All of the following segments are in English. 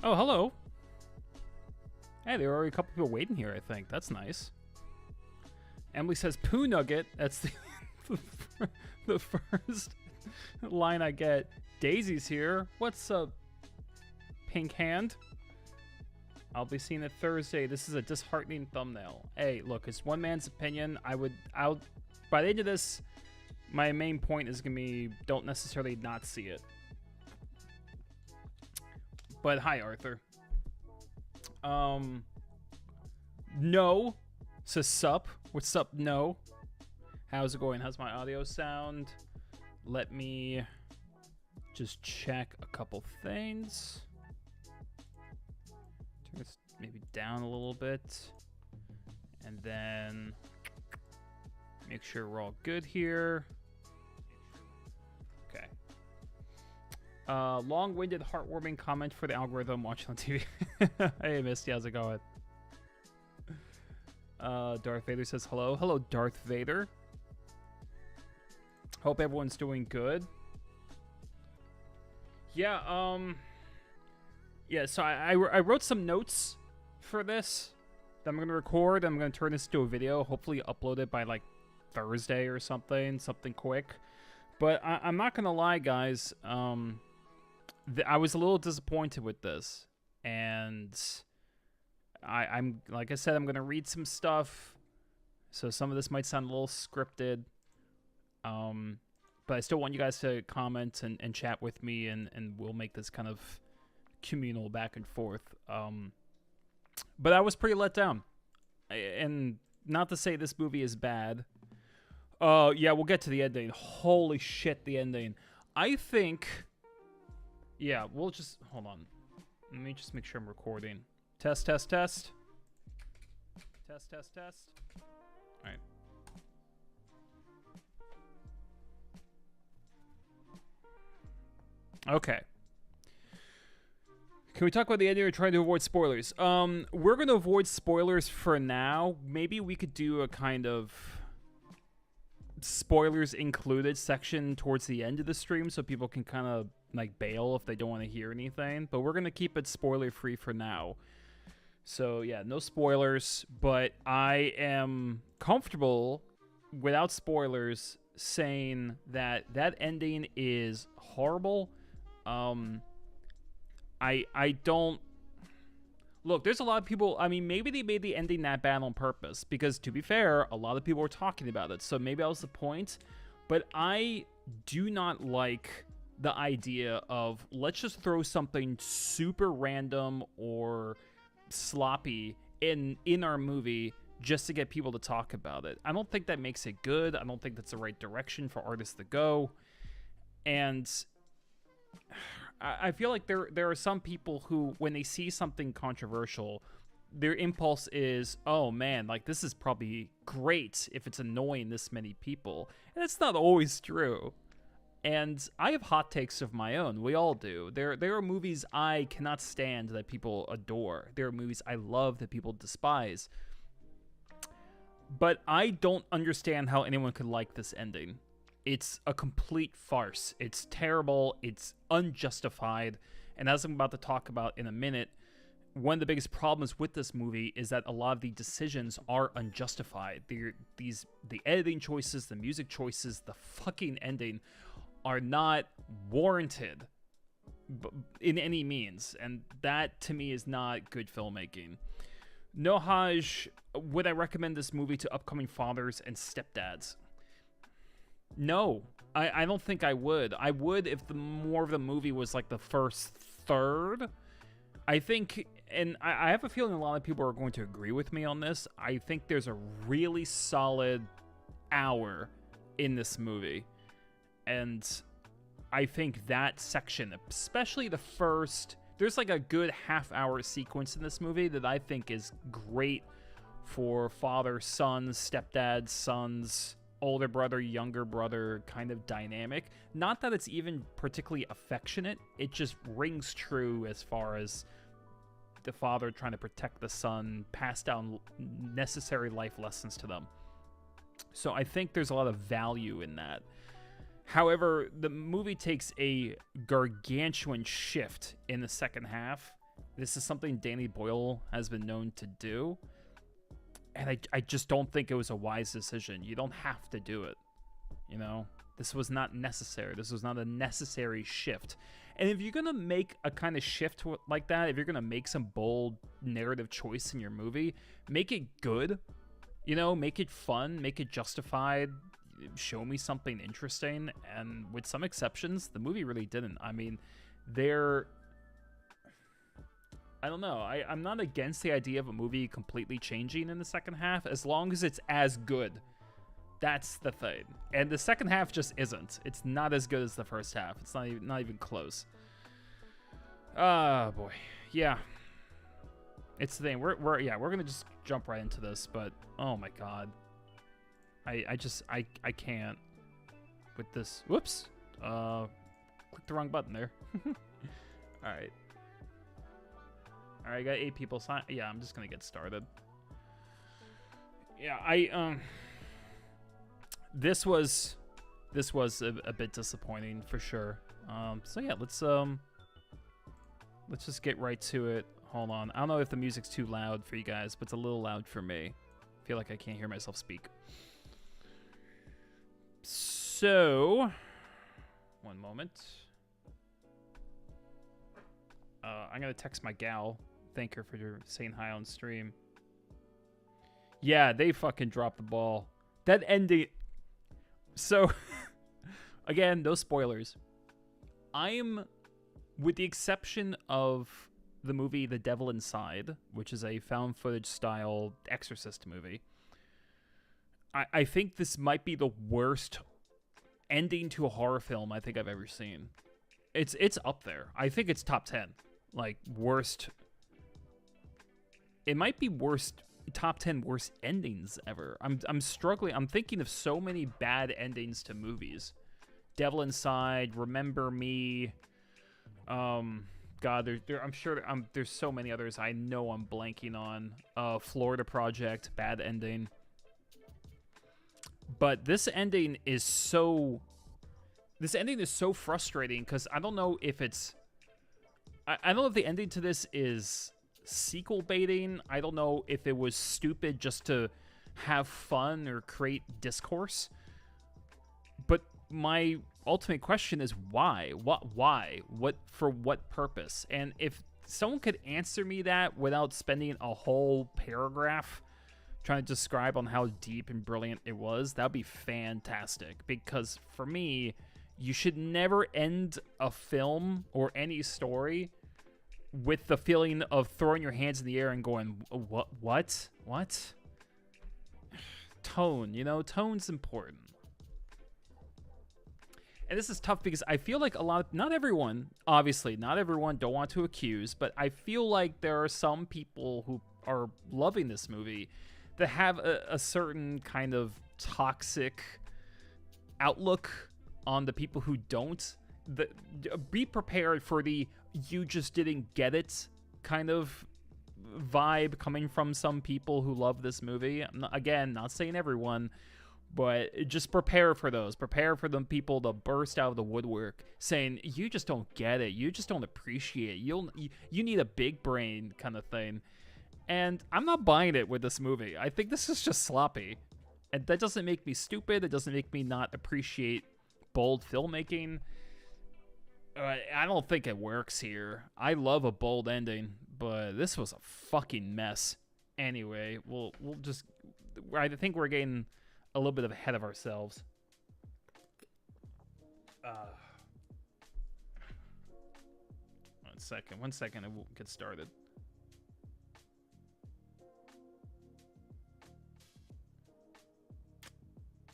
Oh, hello. Hey, there are already a couple people waiting here, I think. That's nice. Emily says, Poo Nugget. That's the first line I get. Daisy's here. What's up, Pink Hand? I'll be seeing it Thursday. This is a disheartening thumbnail. Hey, look, it's one man's opinion. By the end of this, my main point is going to be don't necessarily not see it. But hi, Arthur. No. Says sup. What's up, no? How's it going? How's my audio sound? Let me just check a couple things. Turn this maybe down a little bit. And then make sure we're all good here. Okay. Long-winded, heartwarming comment for the algorithm watching on TV. Hey, Misty, how's it going? Darth Vader says hello. Hello, Darth Vader. Hope everyone's doing good. Yeah, yeah, so I wrote some notes for this that I'm going to record. I'm going to turn this into a video, hopefully upload it by, like, Thursday or something quick. But I'm not going to lie, guys. I was a little disappointed with this. And I'm like I said, I'm going to read some stuff. So some of this might sound a little scripted. But I still want you guys to comment and chat with me, and we'll make this kind of communal back and forth. But I was pretty let down. And not to say this movie is bad. Yeah, we'll get to the ending. Holy shit, the ending. I think... Yeah, we'll just... Hold on. Let me just make sure I'm recording. Test, test, test. Test, test, test. All right. Okay. Can we talk about the ending or trying to avoid spoilers? We're going to avoid spoilers for now. Maybe we could do a kind of spoilers included section towards the end of the stream so people can kind of like bail if they don't want to hear anything. But we're going to keep it spoiler free for now. So yeah, no spoilers, but I am comfortable without spoilers saying that that ending is horrible. I don't... Look, there's a lot of people... I mean, maybe they made the ending that bad on purpose, because to be fair, a lot of people were talking about it, so maybe that was the point. But I do not like the idea of, let's just throw something super random or sloppy in our movie just to get people to talk about it. I don't think that makes it good. I don't think that's the right direction for artists to go. And I feel like there are some people who, when they see something controversial, their impulse is, oh man, like this is probably great if it's annoying this many people. And it's not always true. And I have hot takes of my own. We all do. There are movies I cannot stand that people adore. There are movies I love that people despise. But I don't understand how anyone could like this ending. It's a complete farce. It's terrible. It's unjustified. And as I'm about to talk about in a minute, one of the biggest problems with this movie is that a lot of the decisions are unjustified. The editing choices, the music choices, the fucking ending are not warranted in any means. And that, to me, is not good filmmaking. Nohaj, would I recommend this movie to upcoming fathers and stepdads? No, I don't think I would. I would if more of the movie was like the first third. I think, and I have a feeling a lot of people are going to agree with me on this. I think there's a really solid hour in this movie. And I think that section, especially the first, there's like a good half-hour sequence in this movie that I think is great for father, sons, stepdads, sons, older brother, younger brother kind of dynamic. Not that it's even particularly affectionate. It just rings true as far as the father trying to protect the son, pass down necessary life lessons to them. So I think there's a lot of value in that. However, the movie takes a gargantuan shift in the second half This is something Danny Boyle has been known to do. And I just don't think it was a wise decision. You don't have to do it. You know? This was not necessary. This was not a necessary shift. And if you're going to make a kind of shift like that, if you're going to make some bold narrative choice in your movie, make it good. You know, make it fun, make it justified, show me something interesting. And with some exceptions, the movie really didn't. I mean, I don't know. I'm not against the idea of a movie completely changing in the second half, as long as it's as good. That's the thing. And the second half just isn't. It's not as good as the first half. It's not even close. Oh, boy. Yeah. It's the thing. We're going to just jump right into this, but oh my god. I can't with this. Whoops. Clicked the wrong button there. All right. All right, I got 8 people signed. Yeah, I'm just going to get started. Yeah, this was a bit disappointing for sure. So yeah, let's just get right to it. Hold on. I don't know if the music's too loud for you guys, but it's a little loud for me. I feel like I can't hear myself speak. So, one moment. I'm going to text my gal. Thank her for saying hi on stream. Yeah, they fucking dropped the ball. That ending... So, again, no spoilers. With the exception of the movie The Devil Inside, which is a found footage style Exorcist movie, I think this might be the worst ending to a horror film I think I've ever seen. It's up there. I think it's top 10. Like, worst... It might be top 10 worst endings ever. I'm struggling. I'm thinking of so many bad endings to movies. Devil Inside, Remember Me. God, I'm sure there's so many others I know I'm blanking on. Florida Project, bad ending. But this ending is so frustrating because I don't know if it's... I don't know if the ending to this is sequel baiting. I don't know if it was stupid just to have fun or create discourse. But my ultimate question is why? Why? For what purpose? And if someone could answer me that without spending a whole paragraph trying to describe on how deep and brilliant it was, that would be fantastic. Because for me, you should never end a film or any story with the feeling of throwing your hands in the air and going, what? Tone, tone's important. And this is tough because I feel like not everyone, don't want to accuse, but I feel like there are some people who are loving this movie that have a certain kind of toxic outlook on the people who don't. Be prepared for the "you just didn't get it" kind of vibe coming from some people who love this movie. Again, not saying everyone, but just prepare for those. Prepare for them people to burst out of the woodwork saying, "You just don't get it. You just don't appreciate it. You need a big brain," kind of thing. And I'm not buying it with this movie. I think this is just sloppy. And that doesn't make me stupid. It doesn't make me not appreciate bold filmmaking. I don't think it works here. I love a bold ending, but this was a fucking mess. Anyway, we'll just... I think we're getting a little bit ahead of ourselves. One second, and we'll get started.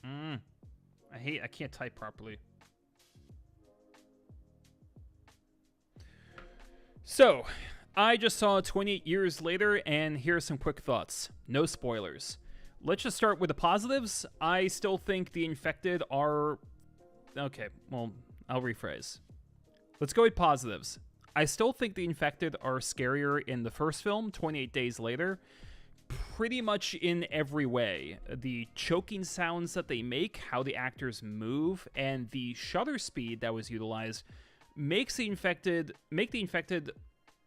I can't type properly. So, I just saw 28 Years Later, and here are some quick thoughts. No spoilers. Let's just start with the positives. I still think the infected are... Okay, well, I'll rephrase. Let's go with positives. I still think the infected are scarier in the first film, 28 Days Later, pretty much in every way. The choking sounds that they make, how the actors move, and the shutter speed that was utilized make the infected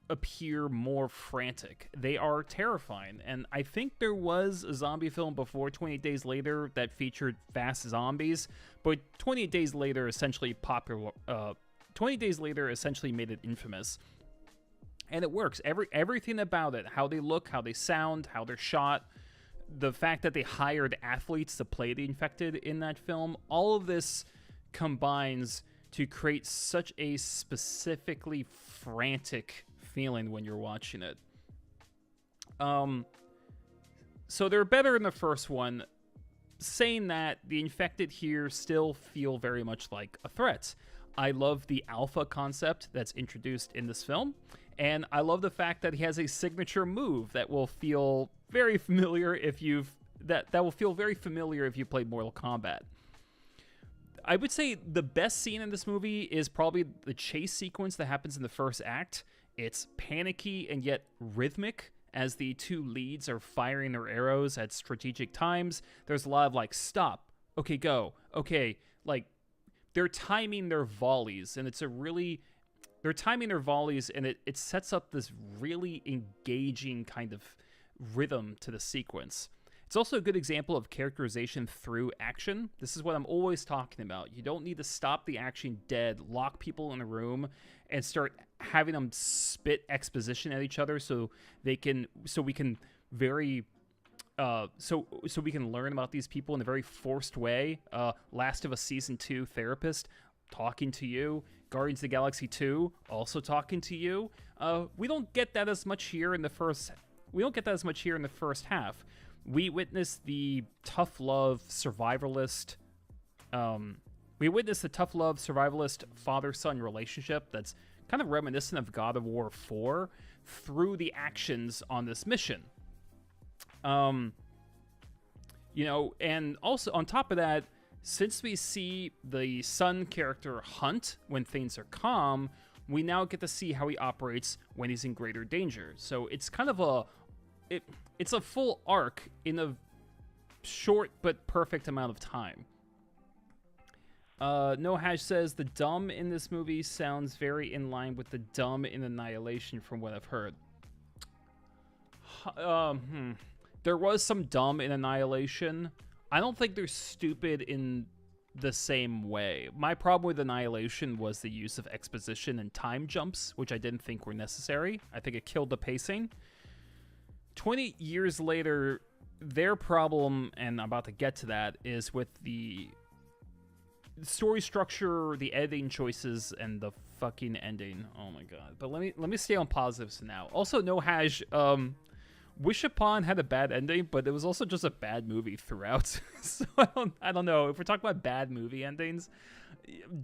appear more frantic. They are terrifying. And I think there was a zombie film before 28 Days Later that featured fast zombies, but 28 Days Later essentially 20 Days Later essentially made it infamous. And it works. Everything about it, how they look, how they sound, how they're shot, the fact that they hired athletes to play the infected in that film, all of this combines to create such a specifically frantic feeling when you're watching it. So they're better in the first one. Saying that, the infected here still feel very much like a threat. I love the alpha concept that's introduced in this film, and I love the fact that he has a signature move that will feel very familiar if you've that will feel very familiar if you played Mortal Kombat. I would say the best scene in this movie is probably the chase sequence that happens in the first act. It's panicky and yet rhythmic as the two leads are firing their arrows at strategic times. There's a lot of like, stop, okay, go, okay, like they're timing their volleys, and they're timing their volleys, and it sets up this really engaging kind of rhythm to the sequence. It's also a good example of characterization through action. This is what I'm always talking about. You don't need to stop the action dead, lock people in a room, and start having them spit exposition at each other so we can learn about these people in a very forced way. Last of Us Season 2 therapist talking to you. Guardians of the Galaxy 2 also talking to you. We don't get that as much here in the first half. We witness the tough love survivalist father-son relationship that's kind of reminiscent of God of War 4 through the actions on this mission. And also on top of that, since we see the son character hunt when things are calm, we now get to see how he operates when he's in greater danger. So it's kind of it's a full arc in a short but perfect amount of time. No Hash says the dumb in this movie sounds very in line with the dumb in Annihilation from what I've heard. There was some dumb in Annihilation. I don't think they're stupid in the same way. My problem with Annihilation was the use of exposition and time jumps, which I didn't think were necessary. I think it killed the pacing. 20 years later, their problem, and I'm about to get to that, is with the story structure, the editing choices, and the fucking ending. Oh my god. But let me stay on positives now. Also, No Hash, Wish Upon had a bad ending, but it was also just a bad movie throughout. So I don't know. If we're talking about bad movie endings,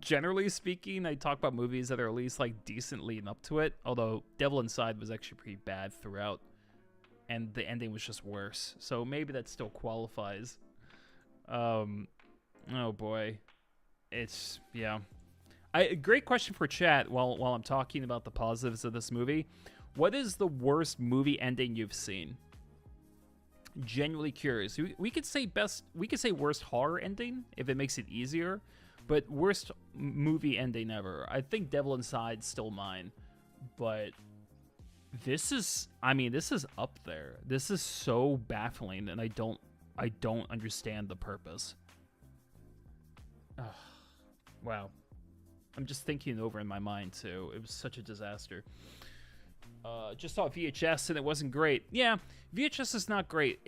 generally speaking, I talk about movies that are at least like decent leading up to it. Although Devil Inside was actually pretty bad throughout, and the ending was just worse. So maybe that still qualifies. Oh boy, it's great question for chat. While I'm talking about the positives of this movie. What is the worst movie ending you've seen? Genuinely curious. We could say worst horror ending if it makes it easier, but worst movie ending ever. I think Devil Inside's still mine, but this is up there. This is so baffling, and I don't understand the purpose. Ugh. Wow. I'm just thinking it over in my mind too. It was such a disaster. Just saw VHS and it wasn't great. Yeah, VHS is not great.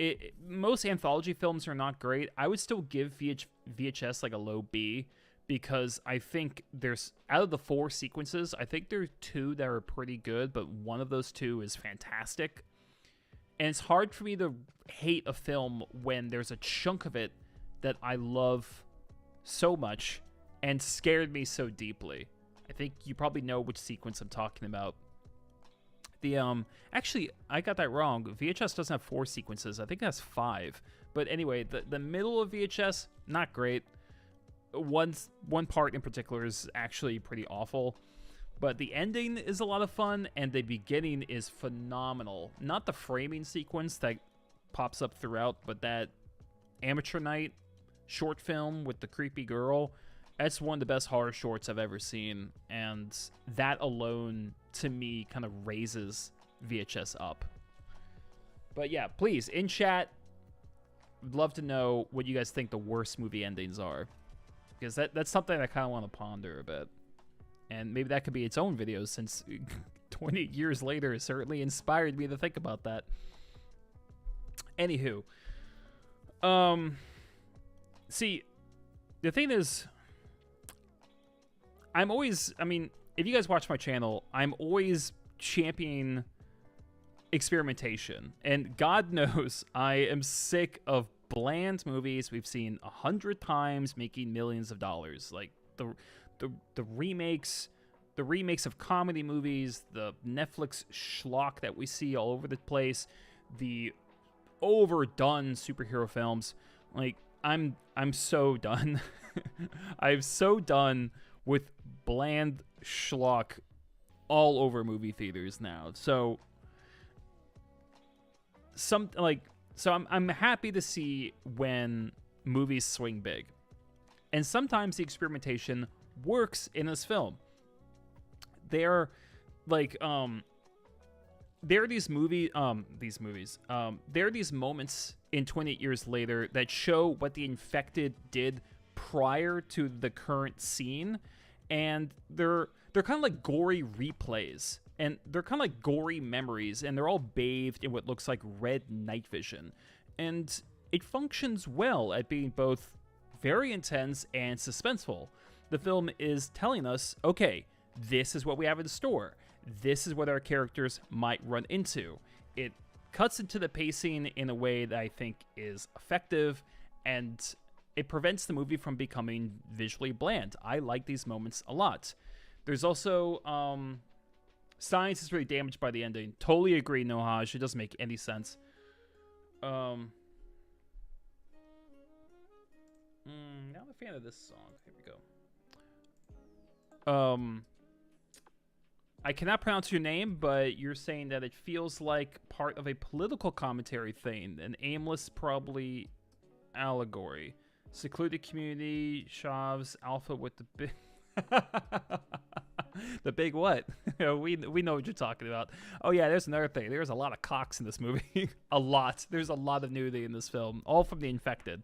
Most anthology films are not great. I would still give VHS like a low B because I think there's, out of the 4 sequences, I think there are 2 that are pretty good, but one of those 2 is fantastic. And it's hard for me to hate a film when there's a chunk of it that I love so much and scared me so deeply. I think you probably know which sequence I'm talking about. Actually, I got that wrong. VHS doesn't have 4 sequences. I think it has 5. But anyway, the middle of VHS, not great. One part in particular is actually pretty awful. But the ending is a lot of fun, and the beginning is phenomenal. Not the framing sequence that pops up throughout, but that amateur night short film with the creepy girl. That's one of the best horror shorts I've ever seen, and that alone, to me, kind of raises VHS up. But yeah, please, in chat, I'd love to know what you guys think the worst movie endings are, because that's something I kind of want to ponder a bit. And maybe that could be its own video, since 20 years later it certainly inspired me to think about that. Anywho, see, the thing is, I mean, if you guys watch my channel, I'm always championing experimentation. And God knows I am sick of bland movies we've seen 100 times making millions of dollars. Like the remakes of comedy movies, the Netflix schlock that we see all over the place, the overdone superhero films. Like, I'm so done. I'm so done with bland schlock all over movie theaters now. So I'm happy to see when movies swing big. And sometimes the experimentation works in this film. There are these moments in 28 Years Later that show what the infected did prior to the current scene, and they're kind of like gory replays, and they're kind of like gory memories, and they're all bathed in what looks like red night vision, and it functions well at being both very intense and suspenseful. The film is telling us, okay, this is what we have in store. This is what our characters might run into. It cuts into the pacing in a way that I think is effective, and it prevents the movie from becoming visually bland. I like these moments a lot. There's also, science is really damaged by the ending. Totally agree, Nohaj. It doesn't make any sense. Now I'm a fan of this song. Here we go. I cannot pronounce your name, but you're saying that it feels like part of a political commentary thing, an aimless, probably allegory. Secluded community, Shavs, Alpha with the big... The big what? we know what you're talking about. Oh yeah, there's another thing. There's a lot of cocks in this movie. A lot. There's a lot of nudity in this film, all from the infected.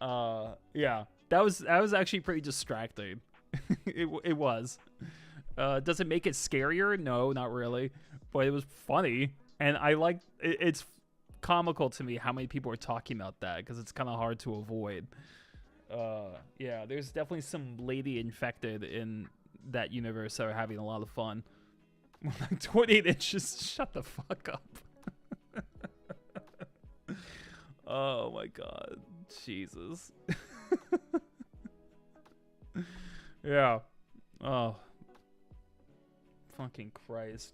Yeah, that was actually pretty distracting. It was. Does it make it scarier? No, not really. But it was funny, and I like it's comical to me how many people are talking about that, because it's kind of hard to avoid. Yeah, there's definitely some lady infected in that universe that are having a lot of fun. Like 28 inches, shut the fuck up. Oh my god, Jesus. Yeah. Oh. Fucking Christ.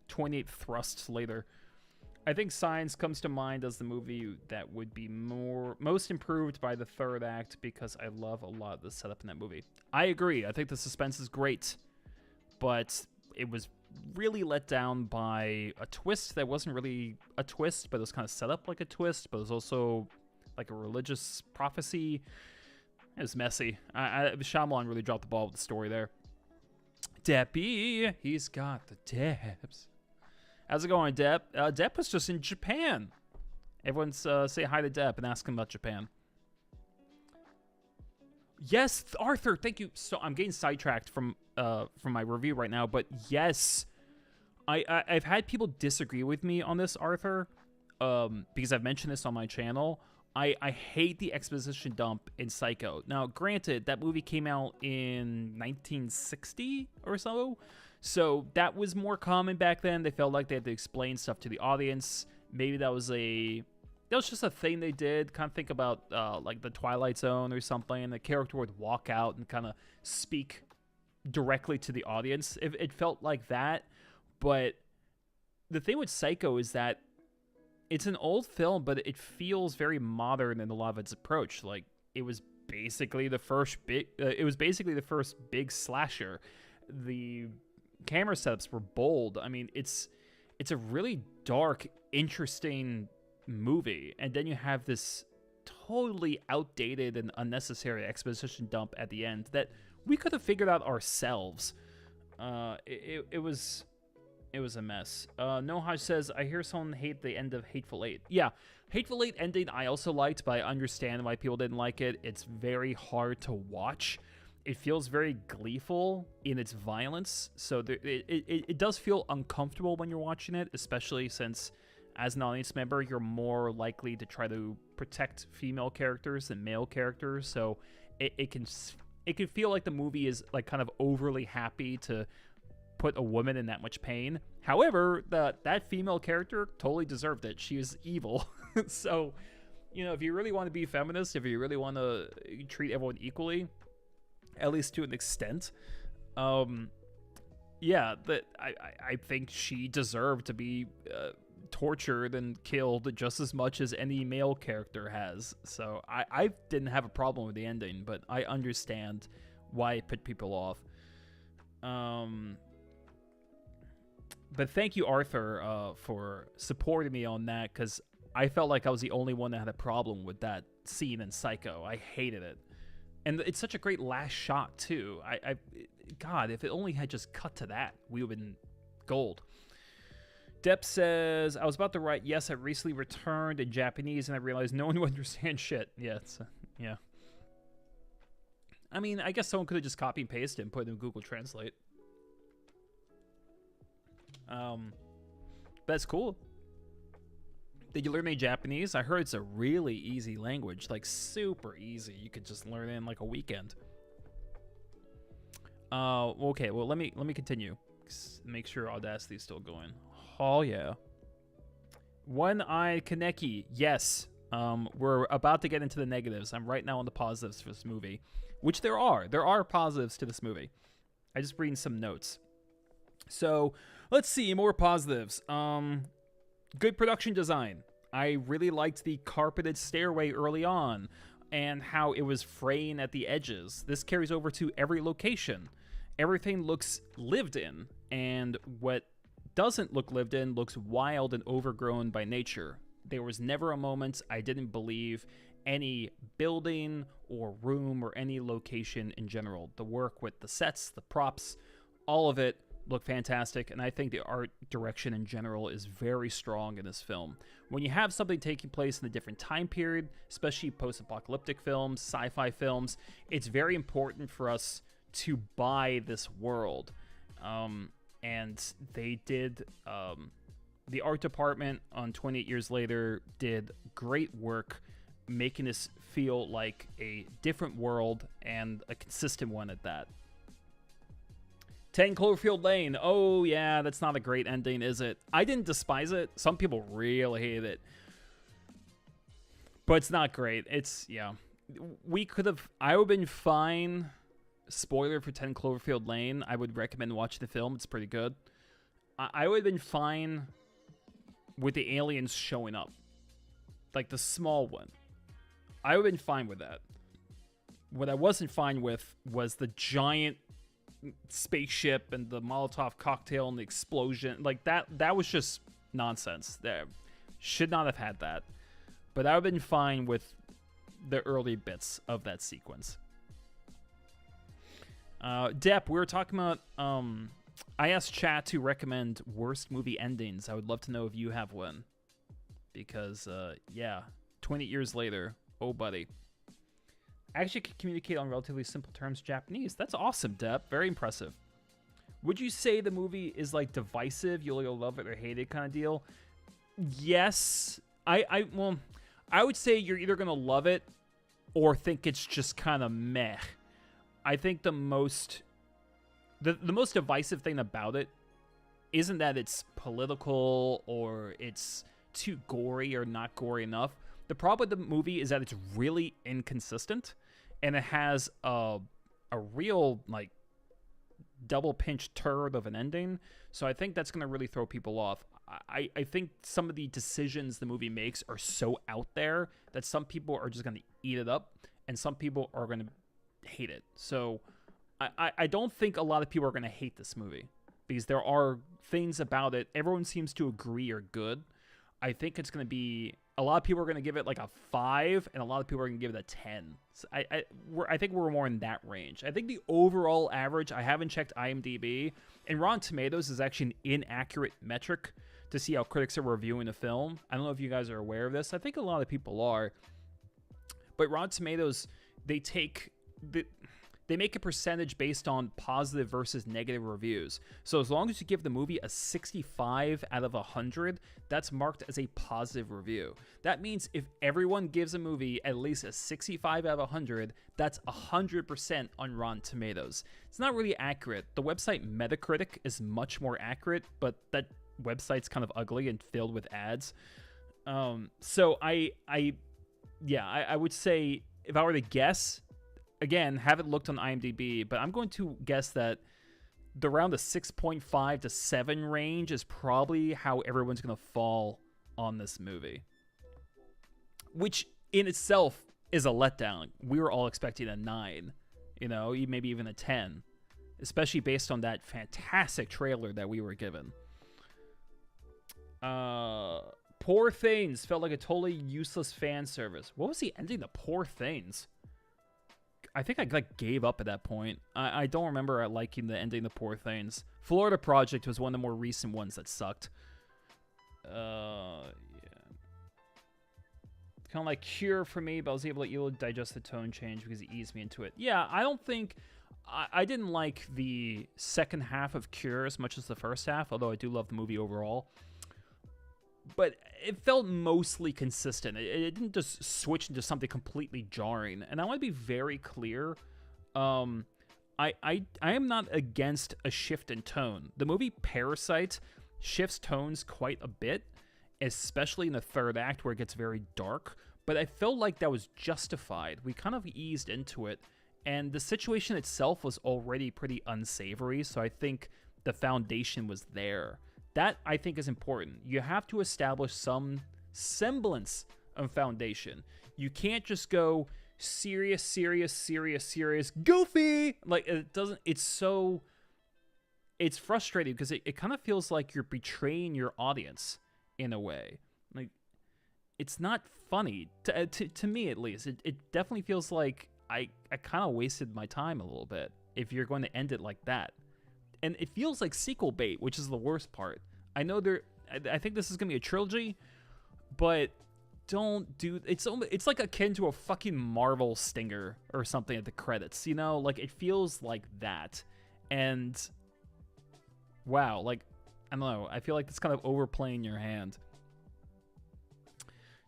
28 thrusts later. I think Signs comes to mind as the movie that would be most improved by the third act, because I love a lot of the setup in that movie. I agree. I think the suspense is great, but it was really let down by a twist that wasn't really a twist, but it was kind of set up like a twist, but it was also like a religious prophecy. It was messy. Shyamalan really dropped the ball with the story there. Deppy, he's got the Deps. How's it going, Depp? Depp was just in Japan. Everyone say hi to Depp and ask him about Japan. Yes, Arthur, thank you. So I'm getting sidetracked from my review right now, but yes, I've had people disagree with me on this, Arthur, because I've mentioned this on my channel. I hate the exposition dump in Psycho. Now, granted, that movie came out in 1960 or so that was more common back then. They felt like they had to explain stuff to the audience. Maybe that was just a thing they did. Kind of think about like the Twilight Zone or something. The character would walk out and kind of speak directly to the audience. It felt like that. But the thing with Psycho is that it's an old film, but it feels very modern in a lot of its approach. Like, it was basically the first big slasher. The camera setups were bold. I mean, it's a really dark, interesting movie, and then you have this totally outdated and unnecessary exposition dump at the end that we could have figured out ourselves. It was a mess. Nohaj says, I hear someone hate the end of Hateful Eight. Yeah, Hateful Eight ending I also liked, but I understand why people didn't like it. It's very hard to watch. It feels very gleeful in its violence, so it does feel uncomfortable when you're watching it, especially since, as an audience member, you're more likely to try to protect female characters than male characters, so it can feel like the movie is like kind of overly happy to put a woman in that much pain. However, that female character totally deserved it. She was evil. So, you know, if you really want to be feminist, if you really want to treat everyone equally, at least to an extent, yeah, that I think she deserved to be tortured and killed just as much as any male character has. So I didn't have a problem with the ending, but I understand why it put people off. But thank you, Arthur, for supporting me on that, because I felt like I was the only one that had a problem with that scene in Psycho. I hated it. And it's such a great last shot, too. God, if it only had just cut to that, we would have been gold. Depp says, I was about to write, yes, I recently returned in Japanese, and I realized no one would understand shit. Yeah, yeah. I mean, I guess someone could have just copy and pasted and put it in Google Translate. That's cool. Did you learn any Japanese? I heard it's a really easy language, like super easy. You could just learn it in like a weekend. Okay, well let me continue. Make sure Audacity's still going. Oh yeah. One-Eyed Kaneki. Yes. We're about to get into the negatives. I'm right now on the positives for this movie, which there are. There are positives to this movie. I just reading some notes. So let's see more positives. Good production design. I really liked the carpeted stairway early on and how it was fraying at the edges. This carries over to every location. Everything looks lived in, and what doesn't look lived in looks wild and overgrown by nature. There was never a moment I didn't believe any building or room or any location in general. The work with the sets, the props, all of it look fantastic, and I think the art direction in general is very strong in this film. When you have something taking place in a different time period, especially post-apocalyptic films, sci-fi films, it's very important for us to buy this world. And they did, the art department on 28 Years Later did great work making this feel like a different world and a consistent one at that. 10 Cloverfield Lane. Oh, yeah, that's not a great ending, is it? I didn't despise it. Some people really hated it. But it's not great. It's, yeah. I would have been fine. Spoiler for 10 Cloverfield Lane. I would recommend watching the film. It's pretty good. I would have been fine with the aliens showing up. Like the small one. I would have been fine with that. What I wasn't fine with was the giant spaceship and the Molotov cocktail and the explosion. Like that was just nonsense. There should not have had that. But I would have been fine with the early bits of that sequence. Depp, we were talking about I asked chat to recommend worst movie endings. I would love to know if you have one. Because yeah, 20 years later, oh buddy. I actually can communicate on relatively simple terms Japanese. That's awesome, Depp. Very impressive. Would you say the movie is like divisive, you'll either love it or hate it kind of deal? Yes. Well, I would say you're either gonna love it or think it's just kind of meh. I think the most divisive thing about it isn't that it's political or it's too gory or not gory enough. The problem with the movie is that it's really inconsistent, and it has a real like double pinch turd of an ending. So I think that's going to really throw people off. I think some of the decisions the movie makes are so out there that some people are just going to eat it up, and some people are going to hate it. So I don't think a lot of people are going to hate this movie because there are things about it everyone seems to agree are good. I think it's going to be A lot of people are going to give it like a 5, and a lot of people are going to give it a 10. So I think we're more in that range. I think the overall average, I haven't checked IMDb, and Rotten Tomatoes is actually an inaccurate metric to see how critics are reviewing a film. I don't know if you guys are aware of this. I think a lot of people are. But Rotten Tomatoes, they make a percentage based on positive versus negative reviews. So as long as you give the movie a 65 out of 100, that's marked as a positive review. That means if everyone gives a movie at least a 65 out of 100, that's 100% on Rotten Tomatoes. It's not really accurate. The website Metacritic is much more accurate, but that website's kind of ugly and filled with ads. So I would say if I were to guess, again, haven't looked on IMDb, but I'm going to guess that around the 6.5 to 7 range is probably how everyone's going to fall on this movie. Which in itself is a letdown. We were all expecting a 9, maybe even a 10, especially based on that fantastic trailer that we were given. Poor Things felt like a totally useless fan service. What was the ending of Poor Things? I think I gave up at that point. I don't remember liking the ending of Poor Things. Florida Project was one of the more recent ones that sucked. Yeah. Kind of like Cure for me, but I was able to digest the tone change because it eased me into it. Yeah, I don't think... I didn't like the second half of Cure as much as the first half, although I do love the movie overall. But it felt mostly consistent. It didn't just switch into something completely jarring. And I want to be very clear. I am not against a shift in tone. The movie Parasite shifts tones quite a bit, especially in the third act where it gets very dark. But I felt like that was justified. We kind of eased into it. And the situation itself was already pretty unsavory. So I think the foundation was there. That, I think, is important. You have to establish some semblance of foundation. You can't just go serious, goofy. Like, it doesn't... It's frustrating because it kind of feels like you're betraying your audience in a way. Like, it's not funny. To me, at least. It definitely feels like I kind of wasted my time a little bit if you're going to end it like that. And it feels like sequel bait, which is the worst part. I know I think this is going to be a trilogy, but don't do... It's like akin to a fucking Marvel stinger or something at the credits, Like, it feels like that. And, wow, like, I don't know. I feel like it's kind of overplaying your hand.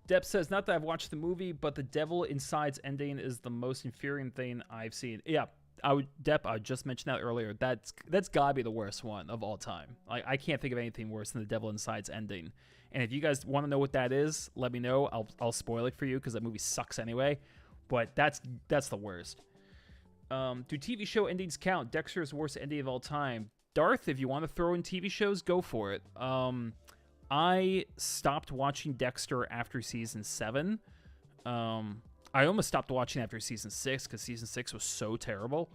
Depp says, not that I've watched the movie, but the Devil Inside's ending is the most infuriating thing I've seen. Yeah. Depp, I just mentioned that earlier. That's gotta be the worst one of all time. I can't think of anything worse than The Devil Inside's ending. And if you guys want to know what that is, let me know. I'll spoil it for you because that movie sucks anyway. But that's the worst. Do TV show endings count? Dexter's worst ending of all time. Darth, if you want to throw in TV shows, go for it. I stopped watching Dexter after season 7. I almost stopped watching after season 6 because season 6 was so terrible.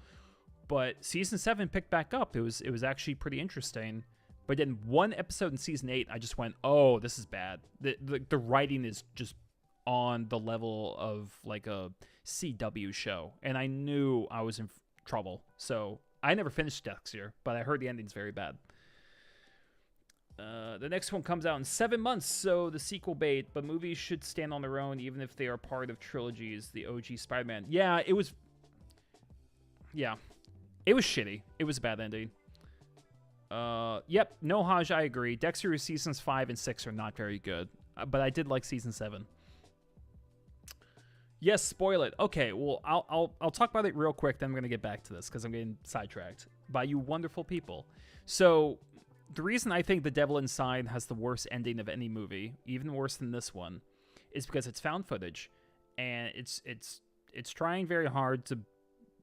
But season 7 picked back up. It was actually pretty interesting. But then one episode in season 8, I just went, oh, this is bad. The writing is just on the level of like a CW show. And I knew I was in trouble. So I never finished Dexter, but I heard the ending's very bad. The next one comes out in 7 months, so the sequel bait, but movies should stand on their own even if they are part of trilogies. The OG Spider-Man. Yeah, it was shitty. It was a bad ending. Yep, no Haj, I agree. Dexter seasons 5 and 6 are not very good, but I did like season 7. Yes, spoil it. Okay, well, I'll talk about it real quick, then I'm going to get back to this because I'm getting sidetracked by you wonderful people. So... the reason I think The Devil Inside has the worst ending of any movie, even worse than this one, is because it's found footage, and it's trying very hard to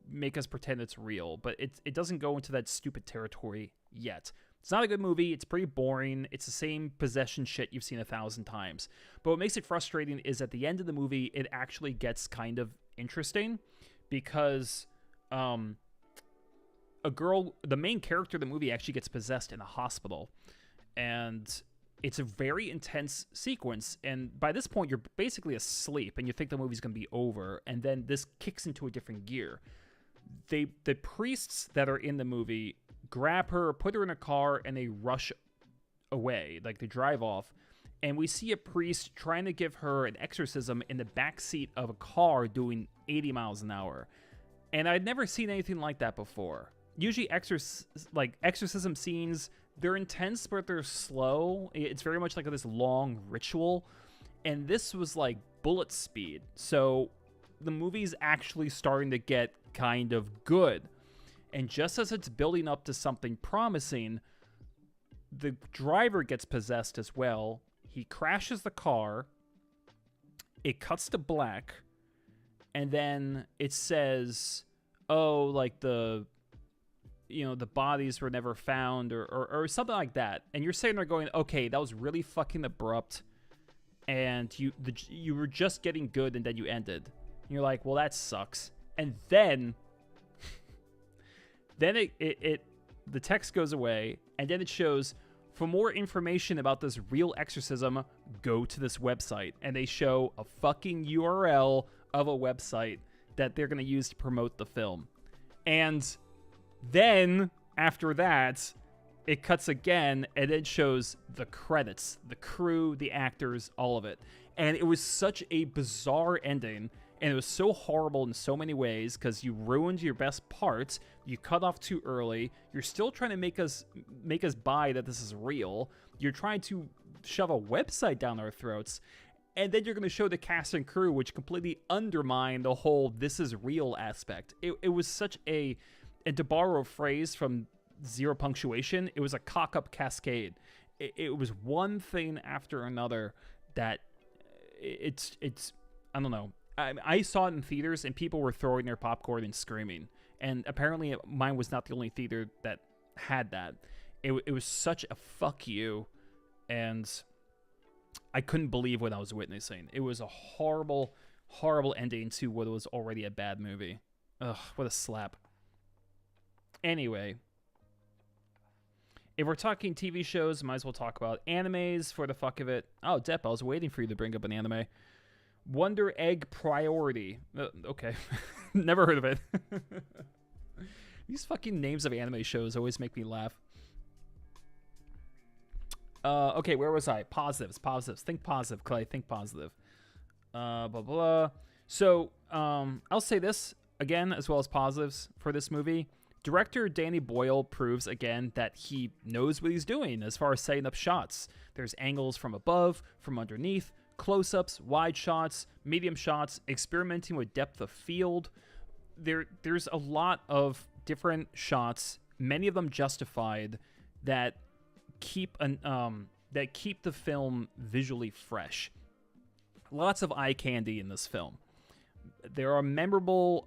make us pretend it's real, but it doesn't go into that stupid territory yet. It's not a good movie. It's pretty boring. It's the same possession shit you've seen 1,000 times. But what makes it frustrating is at the end of the movie, it actually gets kind of interesting because a girl, the main character of the movie, actually gets possessed in a hospital. And It's a very intense sequence, and by this point, you're basically asleep, and you think the movie's going to be over, and then this kicks into a different gear. The priests that are in the movie grab her, put her in a car, and they rush away. Like, they drive off, and we see a priest trying to give her an exorcism in the backseat of a car doing 80 miles an hour. And I'd never seen anything like that before. Usually exorcism scenes, they're intense, but they're slow. It's very much like this long ritual. And this was like bullet speed. So the movie's actually starting to get kind of good. And just as it's building up to something promising, the driver gets possessed as well. He crashes the car. It cuts to black. And then it says, oh, like the bodies were never found or something like that. And you're sitting there going, okay, that was really fucking abrupt. And you were just getting good and then you ended. And you're like, well, that sucks. And then the text goes away, and then it shows, for more information about this real exorcism, go to this website. And they show a fucking URL of a website that they're going to use to promote the film. And then, after that, it cuts again, and it shows the credits, the crew, the actors, all of it. And it was such a bizarre ending, and it was so horrible in so many ways, because you ruined your best parts, you cut off too early, you're still trying to make us buy that this is real, you're trying to shove a website down our throats, and then you're going to show the cast and crew, which completely undermine the whole this is real aspect. It was such a, and to borrow a phrase from Zero Punctuation, it was a cock-up cascade. It was one thing after another that it's I don't know. I saw it in theaters, and people were throwing their popcorn and screaming. And apparently mine was not the only theater that had that. It was such a fuck you, and I couldn't believe what I was witnessing. It was a horrible, horrible ending to what was already a bad movie. Ugh, what a slap. Anyway, if we're talking TV shows, might as well talk about animes for the fuck of it. Oh, Depp, I was waiting for you to bring up an anime. Wonder Egg Priority. Okay. Never heard of it. These fucking names of anime shows always make me laugh. Okay, where was I? Positives. Think positive, Clay. Think positive. Blah, blah. So, I'll say this again, as well as positives for this movie. Director Danny Boyle proves again that he knows what he's doing as far as setting up shots. There's angles from above, from underneath, close-ups, wide shots, medium shots, experimenting with depth of field. There's a lot of different shots, many of them justified, that keep the film visually fresh. Lots of eye candy in this film. There are memorable,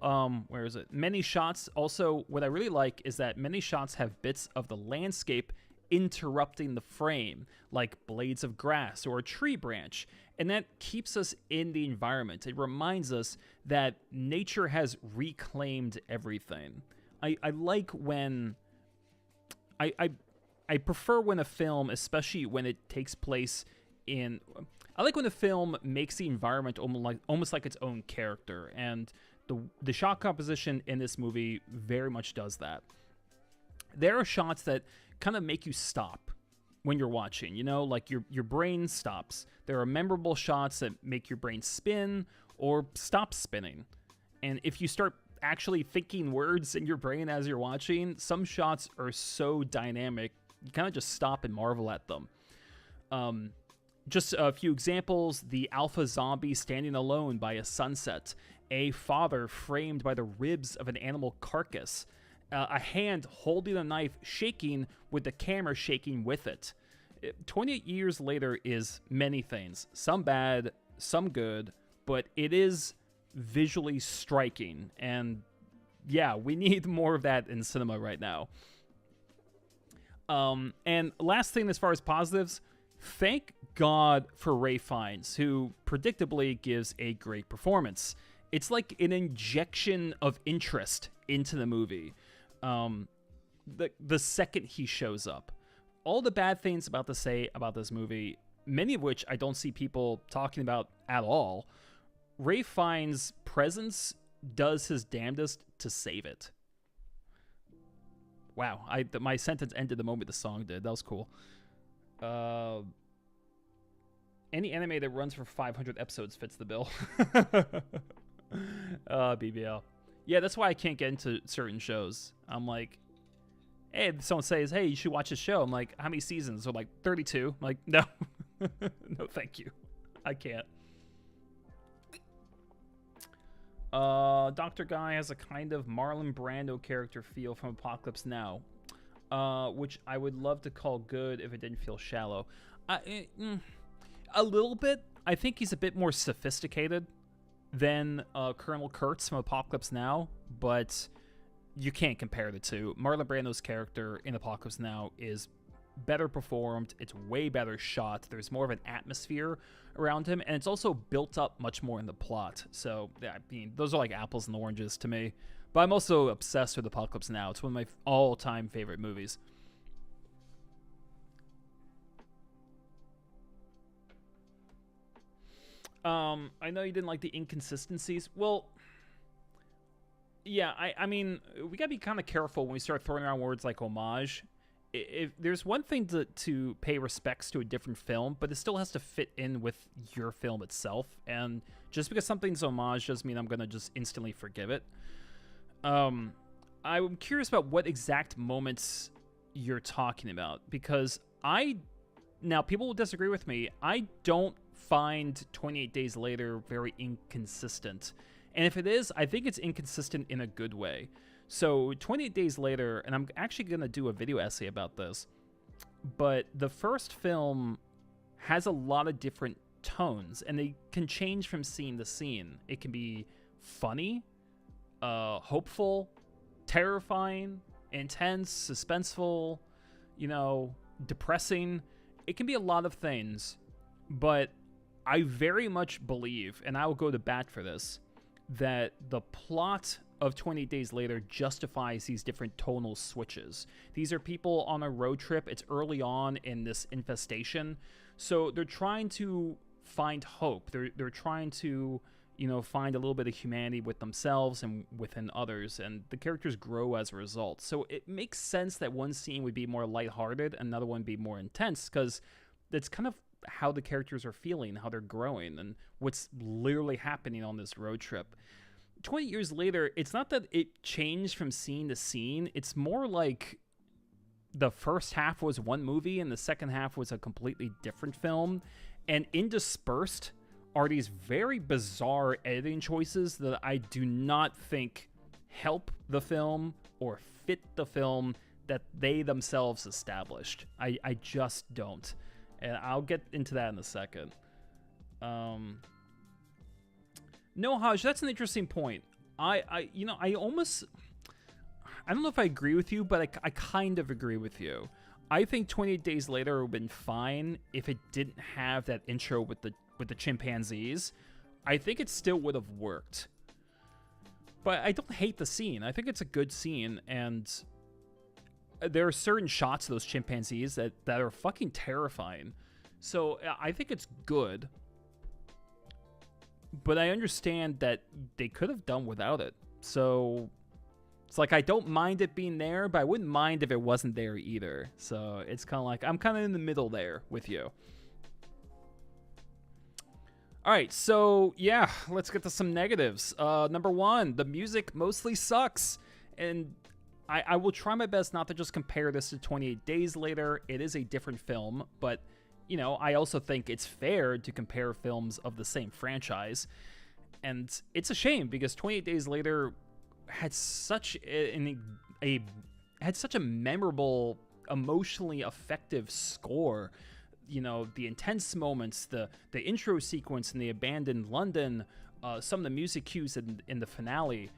many shots. Also, what I really like is that many shots have bits of the landscape interrupting the frame, like blades of grass or a tree branch. And that keeps us in the environment. It reminds us that nature has reclaimed everything. I like when... I prefer when a film, especially when it takes place in... I like when a film makes the environment almost like its own character, and the shot composition in this movie very much does that. There are shots that kind of make you stop when you're watching, you know, like your brain stops. There are memorable shots that make your brain spin or stop spinning. And if you start actually thinking words in your brain as you're watching, some shots are so dynamic, you kind of just stop and marvel at them. Just a few examples: the alpha zombie standing alone by a sunset, a father framed by the ribs of an animal carcass, a hand holding a knife shaking with the camera shaking with it. 28 years later is many things, some bad, some good, but it is visually striking, and yeah, we need more of that in cinema right now. And last thing as far as positives, thank God for Ralph Fiennes, who predictably gives a great performance. It's like an injection of interest into the movie. The second he shows up, all the bad things about to say about this movie, many of which I don't see people talking about at all, Ralph Fiennes' presence does his damnedest to save it. Wow, my sentence ended the moment the song did. That was cool. Any anime that runs for 500 episodes fits the bill. BBL. Yeah, that's why I can't get into certain shows. I'm like, hey, someone says, hey, you should watch this show. I'm like, how many seasons? They're like, 32. I'm like, no. No, thank you. I can't. Dr. Guy has a kind of Marlon Brando character feel from Apocalypse Now, which I would love to call good if it didn't feel shallow. A little bit. I think he's a bit more sophisticated than Colonel Kurtz from Apocalypse Now, but you can't compare the two. Marlon Brando's character in Apocalypse Now is better performed. It's way better shot. There's more of an atmosphere around him, and it's also built up much more in the plot. So, yeah, I mean, those are like apples and oranges to me. But I'm also obsessed with Apocalypse Now. It's one of my all-time favorite movies. I know you didn't like the inconsistencies. Well, yeah, I mean, we gotta be kind of careful when we start throwing around words like homage. If there's one thing to pay respects to a different film, but it still has to fit in with your film itself. And just because something's homage doesn't mean I'm gonna just instantly forgive it. I'm curious about what exact moments you're talking about, because now people will disagree with me. I don't find 28 Days Later very inconsistent. And if it is, I think it's inconsistent in a good way. So 28 Days Later, and I'm actually going to do a video essay about this, but the first film has a lot of different tones, and they can change from scene to scene. It can be funny, hopeful, terrifying, intense, suspenseful, depressing. It can be a lot of things, but I very much believe, and I will go to bat for this, that the plot of 28 Days Later justifies these different tonal switches. These are people on a road trip. It's early on in this infestation. So they're trying to find hope. They're trying to, find a little bit of humanity with themselves and within others, and the characters grow as a result. So it makes sense that one scene would be more lighthearted, another one be more intense, because that's kind of how the characters are feeling, how they're growing, and what's literally happening on this road trip. 20 years later, it's not that it changed from scene to scene. It's more like the first half was one movie and the second half was a completely different film. And interspersed are these very bizarre editing choices that I do not think help the film or fit the film that they themselves established. I just don't. And I'll get into that in a second. No, Haj, that's an interesting point. I don't know if I agree with you, but I kind of agree with you. I think 28 Days Later would have been fine if it didn't have that intro with the chimpanzees. I think it still would have worked. But I don't hate the scene. I think it's a good scene, and there are certain shots of those chimpanzees that are fucking terrifying. So I think it's good. But I understand that they could have done without it. So it's like I don't mind it being there, but I wouldn't mind if it wasn't there either. So it's kind of like I'm kind of in the middle there with you. All right, so yeah, let's get to some negatives. Number one, the music mostly sucks. And I will try my best not to just compare this to 28 Days Later. It is a different film, but I also think it's fair to compare films of the same franchise. And it's a shame because 28 Days Later had such a memorable, emotionally effective score. The intense moments, the intro sequence in the abandoned London, some of the music cues in the finale,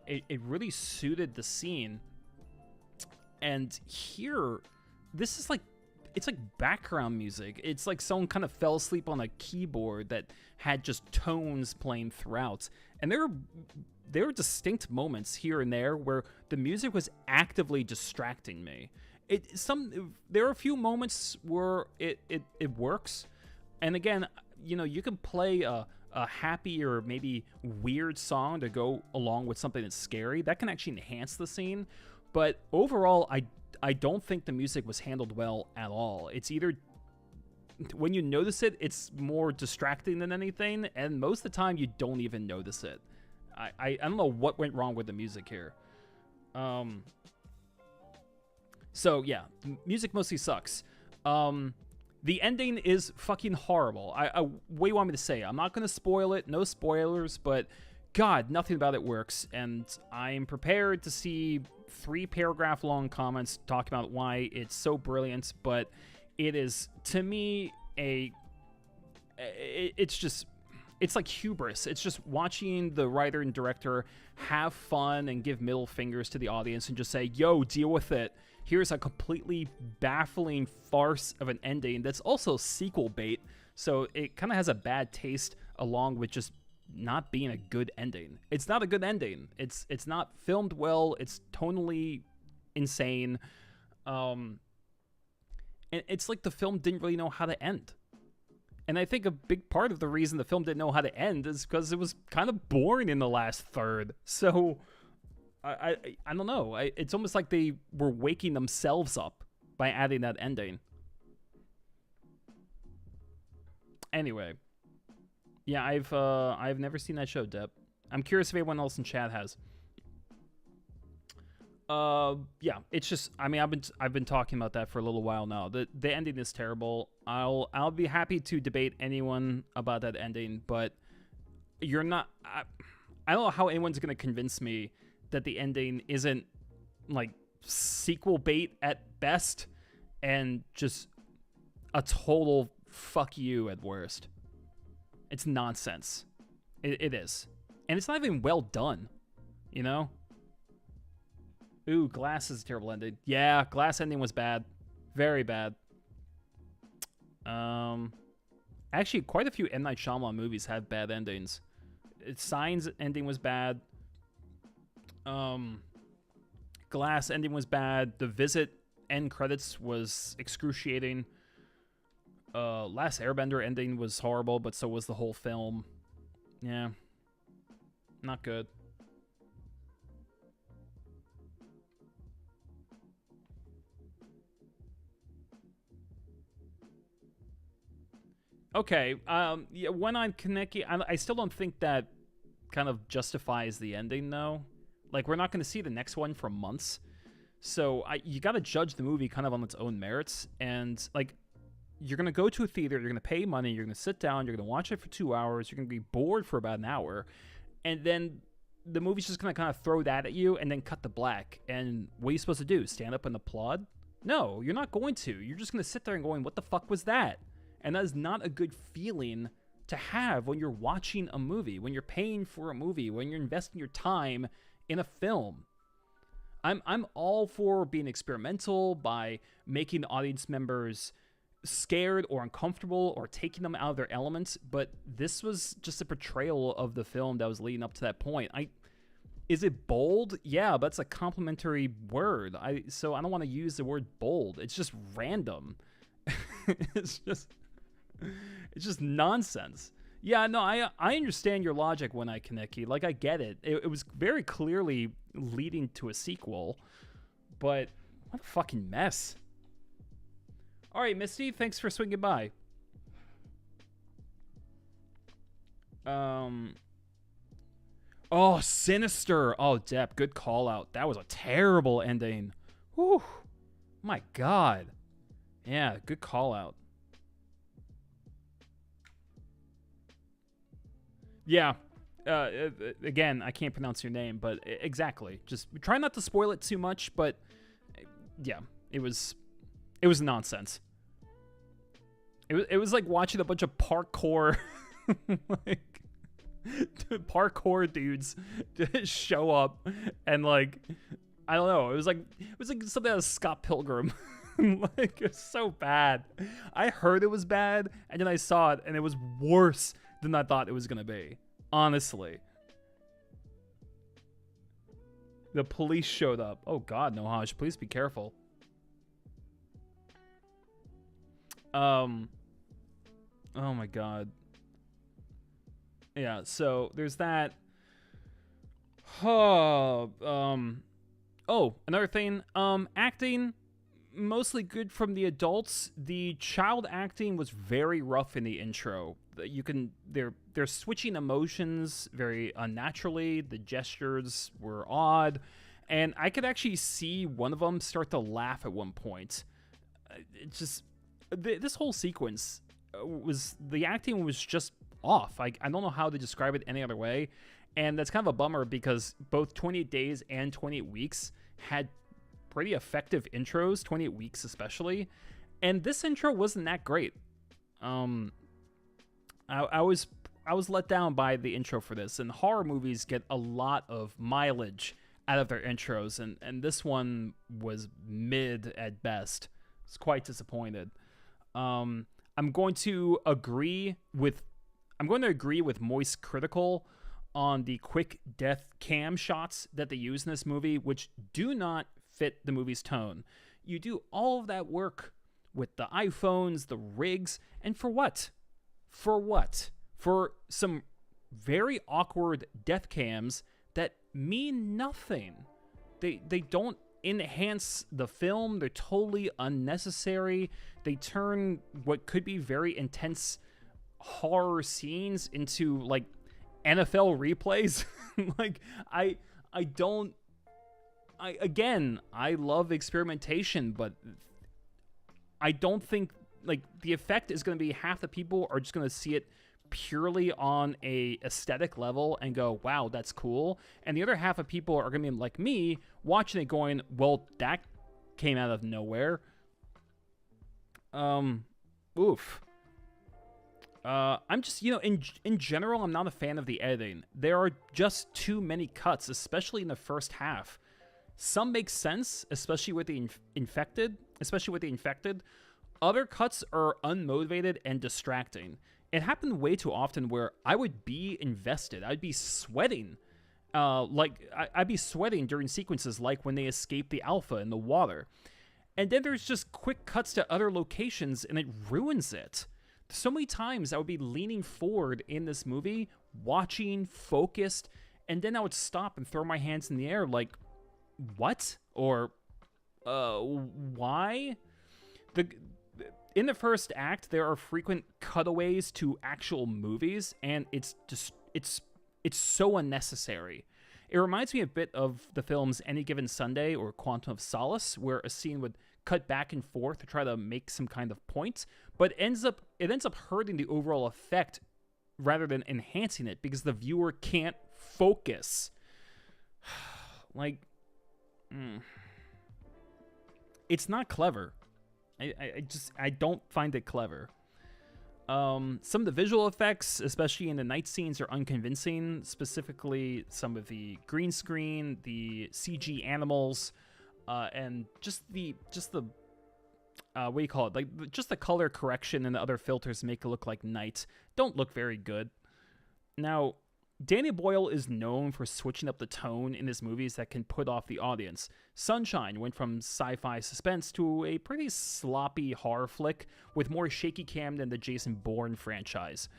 it really suited the scene. And here, this is it's like background music. It's like someone kind of fell asleep on a keyboard that had just tones playing throughout. And there were distinct moments here and there where the music was actively distracting me. there are a few moments where it works, and again, you can play a happy or maybe weird song to go along with something that's scary. That can actually enhance the scene, but overall, I don't think the music was handled well at all. It's either when you notice it, it's more distracting than anything, and most of the time you don't even notice it. I don't know what went wrong with the music here. So yeah, music mostly sucks. The ending is fucking horrible. What do you want me to say? I'm not gonna spoil it. No spoilers, but God, nothing about it works, and I'm prepared to see 3-paragraph long comments talking about why it's so brilliant, but it is, to me, it's like hubris. It's just watching the writer and director have fun and give middle fingers to the audience and just say, yo, deal with it. Here's a completely baffling farce of an ending that's also sequel bait, so it kind of has a bad taste along with just not being a good ending. It's not a good ending. It's not filmed well. It's tonally insane. And it's like the film didn't really know how to end. And I think a big part of the reason the film didn't know how to end is because it was kind of boring in the last third. So I don't know. It's almost like they were waking themselves up by adding that ending. Anyway, yeah, I've never seen that show, Deb. I'm curious if anyone else in chat has. Yeah, it's just, I mean, I've been talking about that for a little while now. The ending is terrible. I'll be happy to debate anyone about that ending, but you're not. I don't know how anyone's gonna convince me that the ending isn't like sequel bait at best and just a total fuck you at worst. It's nonsense. It is, and it's not even well done. You know. Ooh, Glass is a terrible ending. Yeah, Glass ending was bad. Very bad. Actually, quite a few M. Night Shyamalan movies have bad endings. Signs ending was bad. Glass ending was bad. The Visit end credits was excruciating. Last Airbender ending was horrible, but so was the whole film. Yeah. Not good. Okay, yeah, when I'm connecting, I still don't think that kind of justifies the ending, though. Like, we're not going to see the next one for months, so you got to judge the movie kind of on its own merits, and, like, you're going to go to a theater, you're going to pay money, you're going to sit down, you're going to watch it for 2 hours, you're going to be bored for about an hour, and then the movie's just going to kind of throw that at you and then cut to black, and what are you supposed to do, stand up and applaud? No, you're not going to. You're just going to sit there and going, what the fuck was that? And that is not a good feeling to have when you're watching a movie, when you're paying for a movie, when you're investing your time in a film. I'm all for being experimental by making audience members scared or uncomfortable or taking them out of their elements, but this was just a portrayal of the film that was leading up to that point. Is it bold? Yeah, but it's a complimentary word. So I don't want to use the word bold. It's just random. It's just nonsense. Yeah, no, I understand your logic when I Kaneki. Like, I get it. It was very clearly leading to a sequel, but what a fucking mess. All right, Misty, thanks for swinging by. Oh, Sinister. Oh, Depp, good call out. That was a terrible ending. Whew. My God. Yeah, good call out. Yeah. Again, I can't pronounce your name, but exactly. Just try not to spoil it too much, but yeah, it was nonsense. It was like watching a bunch of parkour like parkour dudes show up and like I don't know. It was like something out of Scott Pilgrim. Like, it's so bad. I heard it was bad, and then I saw it, and it was worse than I thought it was gonna be. Honestly. The police showed up. Oh God, Nohaj, please be careful. Um, oh my god. Yeah, so there's that. Another thing. Acting mostly good from the adults. The child acting was very rough in the intro. They're switching emotions very unnaturally. The gestures were odd, and I could actually see one of them start to laugh at one point. It's just this whole sequence was the acting was just off. I don't know how to describe it any other way, and that's kind of a bummer because both 28 Days and 28 Weeks had pretty effective intros, 28 Weeks especially, and this intro wasn't that great. I was let down by the intro for this, and horror movies get a lot of mileage out of their intros, and this one was mid at best. It's quite disappointed. I'm going to agree with Moist Critical on the quick death cam shots that they use in this movie, which do not fit the movie's tone. You do all of that work with the iPhones, the rigs, and for what? For what? For some very awkward death cams that mean nothing. They don't enhance the film. They're totally unnecessary. They turn what could be very intense horror scenes into like NFL replays. Like I love experimentation, but I don't think like the effect is going to be half the people are just going to see it purely on a aesthetic level and go, wow, that's cool. And the other half of people are going to be like me watching it going, well, that came out of nowhere. Oof. I'm just, in general, I'm not a fan of the editing. There are just too many cuts, especially in the first half. Some make sense, especially with the infected. Other cuts are unmotivated and distracting. It happened way too often where I would be invested. I'd be sweating. I'd be sweating during sequences like when they escape the Alpha in the water. And then there's just quick cuts to other locations and it ruins it. So many times I would be leaning forward in this movie, watching, focused, and then I would stop and throw my hands in the air like, what? Or, why? In the first act, there are frequent cutaways to actual movies, and it's so unnecessary. It reminds me a bit of the films Any Given Sunday or Quantum of Solace, where a scene would cut back and forth to try to make some kind of point, but it ends up hurting the overall effect rather than enhancing it because the viewer can't focus. It's not clever. I don't find it clever. Some of the visual effects, especially in the night scenes, are unconvincing. Specifically, some of the green screen, the CG animals, and just the what do you call it? Like just the color correction and the other filters make it look like night. Don't look very good. Now, Danny Boyle is known for switching up the tone in his movies that can put off the audience. Sunshine went from sci-fi suspense to a pretty sloppy horror flick with more shaky cam than the Jason Bourne franchise.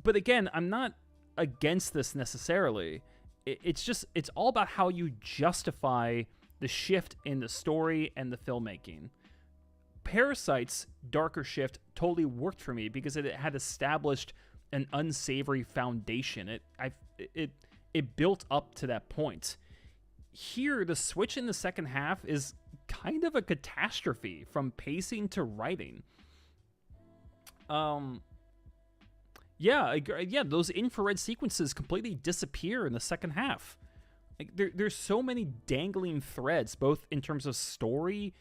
But again, I'm not against this necessarily. It's all about how you justify the shift in the story and the filmmaking. Parasite's darker shift totally worked for me because it had established an unsavory foundation. It built up to that point. Here, the switch in the second half is kind of a catastrophe from pacing to writing. Those infrared sequences completely disappear in the second half. Like there's so many dangling threads, both in terms of story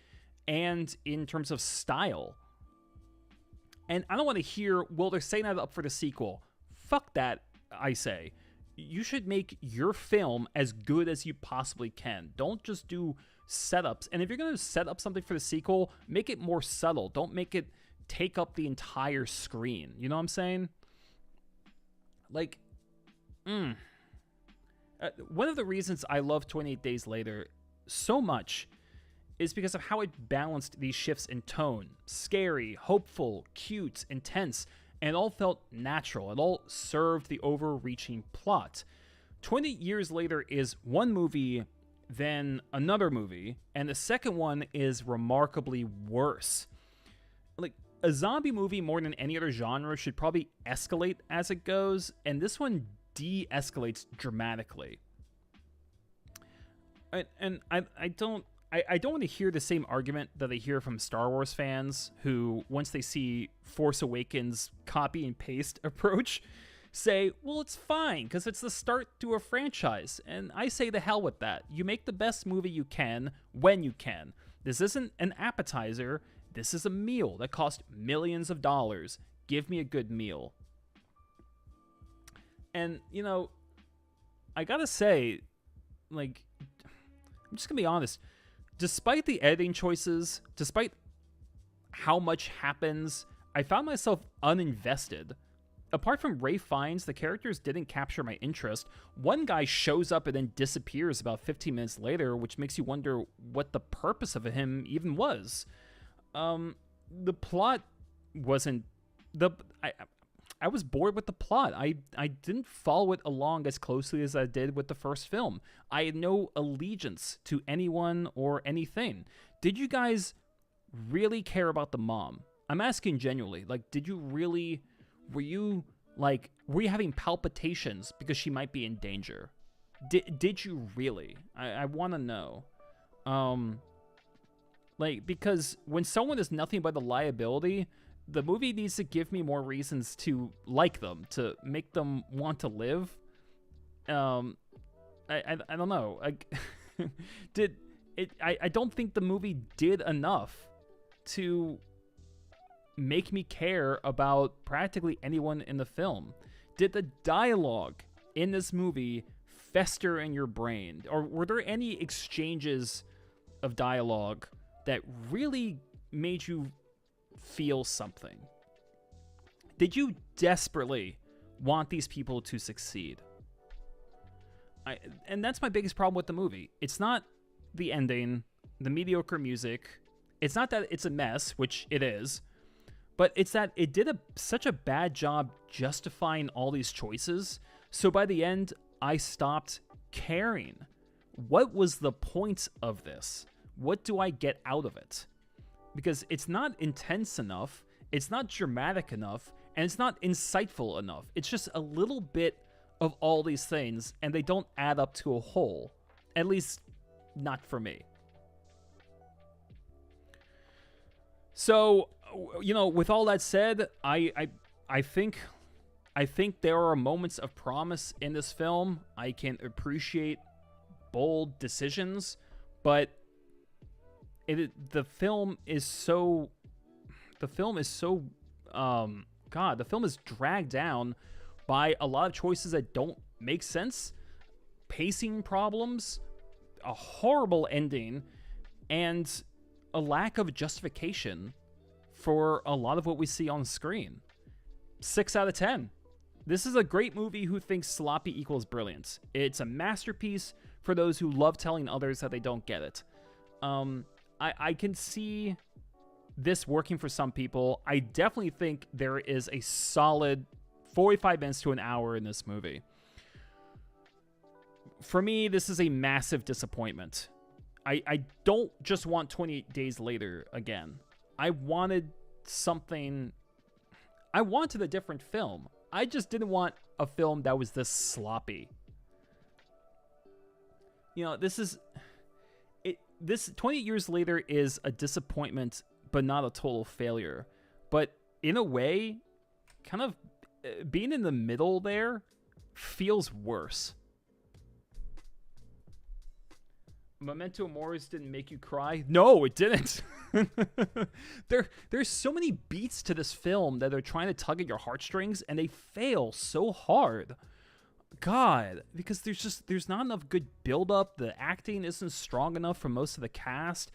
and in terms of style. And I don't want to hear, well, they're setting that up for the sequel. Fuck that, I say. You should make your film as good as you possibly can. Don't just do setups. And if you're going to set up something for the sequel, make it more subtle. Don't make it take up the entire screen. You know what I'm saying? One of the reasons I love 28 Days Later so much is because of how it balanced these shifts in tone. Scary, hopeful, cute, intense, and it all felt natural. It all served the overreaching plot. 20 Years Later is one movie, then another movie, and the second one is remarkably worse. Like, a zombie movie, more than any other genre, should probably escalate as it goes, and this one de-escalates dramatically. And I don't want to hear the same argument that I hear from Star Wars fans who, once they see Force Awakens copy and paste approach, say, well, it's fine because it's the start to a franchise. And I say the hell with that. You make the best movie you can when you can. This isn't an appetizer. This is a meal that cost millions of dollars. Give me a good meal. And, you know, I gotta say, like, I'm just gonna be honest. Despite the editing choices, despite how much happens, I found myself uninvested. Apart from Ralph Fiennes, the characters didn't capture my interest. One guy shows up and then disappears about 15 minutes later, which makes you wonder what the purpose of him even was. The plot wasn't... I was bored with the plot. I didn't follow it along as closely as I did with the first film. I had no allegiance to anyone or anything. Did you guys really care about the mom? I'm asking genuinely. Like, did you really... Were you having palpitations because she might be in danger? Did you really? I want to know. Because when someone is nothing but a liability, the movie needs to give me more reasons to like them, to make them want to live. I don't know. I don't think the movie did enough to make me care about practically anyone in the film. Did the dialogue in this movie fester in your brain? Or were there any exchanges of dialogue that really made you feel something? Did you desperately want these people to succeed? And that's my biggest problem with the movie. It's not the ending, the mediocre music. It's not that it's a mess, which it is. But it's that it did such a bad job justifying all these choices. So by the end, I stopped caring. What was the point of this? What do I get out of it? Because it's not intense enough, it's not dramatic enough, and it's not insightful enough. It's just a little bit of all these things, and they don't add up to a whole. At least, not for me. So, you know, with all that said, I think there are moments of promise in this film. I can appreciate bold decisions, but the film is dragged down by a lot of choices that don't make sense, pacing problems, a horrible ending, and a lack of justification for a lot of what we see on screen. 6 out of 10. This is a great movie who thinks sloppy equals brilliance. It's a masterpiece for those who love telling others that they don't get it. I can see this working for some people. I definitely think there is a solid 45 minutes to an hour in this movie. For me, this is a massive disappointment. I don't just want 28 Days Later again. I wanted something... I wanted a different film. I just didn't want a film that was this sloppy. You know, this 28 Years Later is a disappointment, but not a total failure. But in a way, kind of being in the middle there feels worse. Memento Mori didn't make you cry? No, it didn't. There's so many beats to this film that are trying to tug at your heartstrings, and they fail so hard. God, because there's not enough good build-up. The acting isn't strong enough for most of the cast.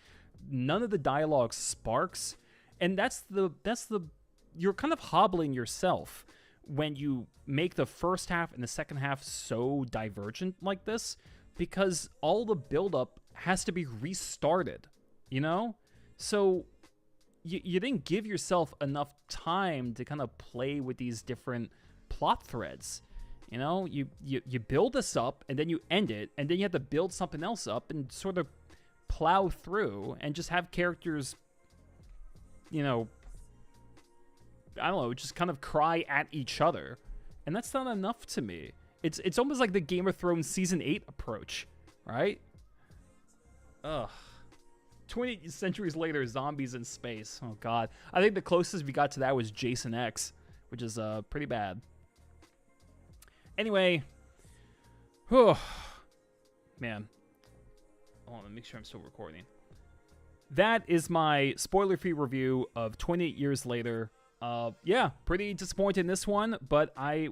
None of the dialogue sparks, and that's the you're kind of hobbling yourself when you make the first half and the second half so divergent like this, because all the build-up has to be restarted. you know? So you didn't give yourself enough time to kind of play with these different plot threads. You know, you build this up and then you end it, and then you have to build something else up and sort of plow through and just have characters, you know, I don't know, just kind of cry at each other. And that's not enough to me. It's almost like the Game of Thrones Season 8 approach, right? Ugh. 20 centuries later, zombies in space. Oh, God. I think the closest we got to that was Jason X, which is pretty bad. Anyway. Whew. Man. Hold on, let me make sure I'm still recording. That is my spoiler-free review of 28 Years Later. Yeah, pretty disappointed in this one, but I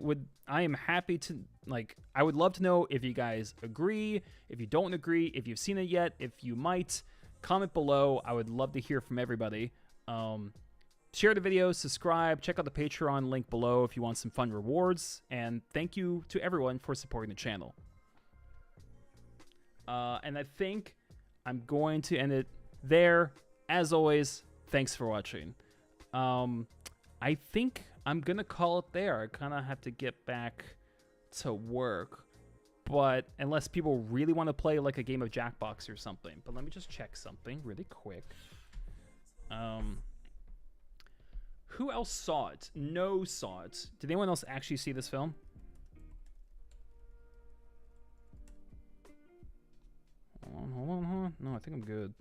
am happy to, like, I would love to know if you guys agree, if you don't agree, if you've seen it yet, if you might. Comment below. I would love to hear from everybody. Share the video, subscribe, check out the Patreon link below if you want some fun rewards, and thank you to everyone for supporting the channel. And I think I'm going to end it there. As always, thanks for watching. I think I'm going to call it there. I kind of have to get back to work. But unless people really want to play like a game of Jackbox or something. But let me just check something really quick. Who else saw it? No saw it. Did anyone else actually see this film? Hold on. No, I think I'm good.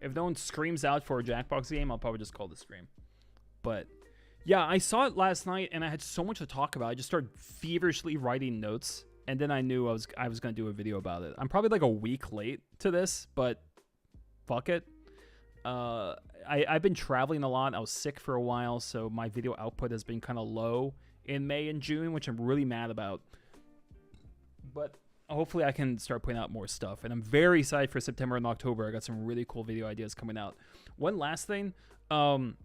If no one screams out for a Jackbox game, I'll probably just call the stream. But yeah, I saw it last night and I had so much to talk about. I just started feverishly writing notes, and then I knew I was gonna do a video about it. I'm probably like a week late to this, but fuck it. I've been traveling a lot. I was sick for a while, so my video output has been kind of low in May and June, which I'm really mad about. But hopefully I can start putting out more stuff, and I'm very excited for September and October. I got some really cool video ideas coming out. One last thing, when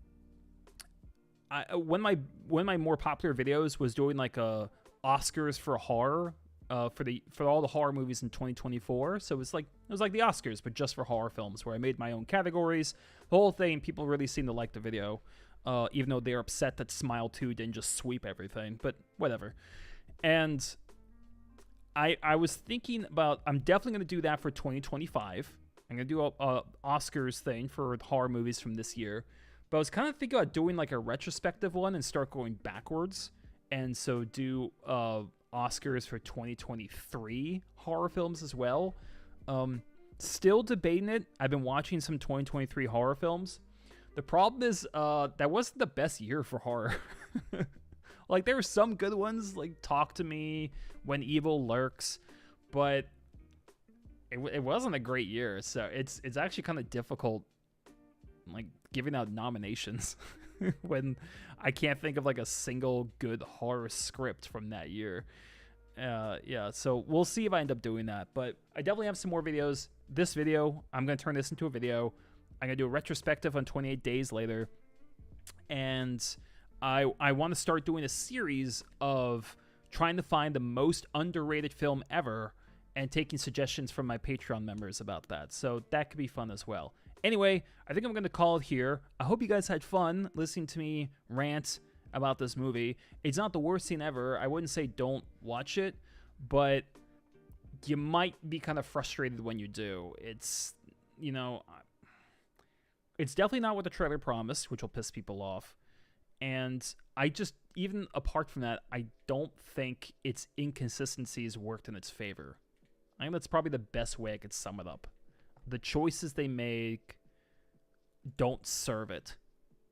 my more popular videos was doing like a Oscars for horror, for all the horror movies in 2024. So it was like the Oscars, but just for horror films, where I made my own categories. The whole thing, people really seemed to like the video, even though they're upset that Smile 2 didn't just sweep everything. But whatever. And I was thinking about, I'm definitely going to do that for 2025. I'm going to do a Oscars thing for horror movies from this year. But I was kind of thinking about doing like a retrospective one and start going backwards. And so do Oscars for 2023 horror films as well. Still debating it. I've been watching some 2023 horror films. The problem is that wasn't the best year for horror. Like, there were some good ones, like Talk to Me, When Evil Lurks, but it wasn't a great year. So it's actually kind of difficult, like, giving out nominations when I can't think of like a single good horror script from that year. Yeah, so we'll see if I end up doing that, but I definitely have some more videos. This video, I'm going to turn this into a video. I'm going to do a retrospective on 28 Days Later, and I want to start doing a series of trying to find the most underrated film ever and taking suggestions from my Patreon members about that. So that could be fun as well. Anyway, I think I'm going to call it here. I hope you guys had fun listening to me rant about this movie. It's not the worst scene ever. I wouldn't say don't watch it, but you might be kind of frustrated when you do. It's, you know, it's definitely not what the trailer promised, which will piss people off. And I just, even apart from that, I don't think its inconsistencies worked in its favor. I think that's probably the best way I could sum it up. The choices they make don't serve it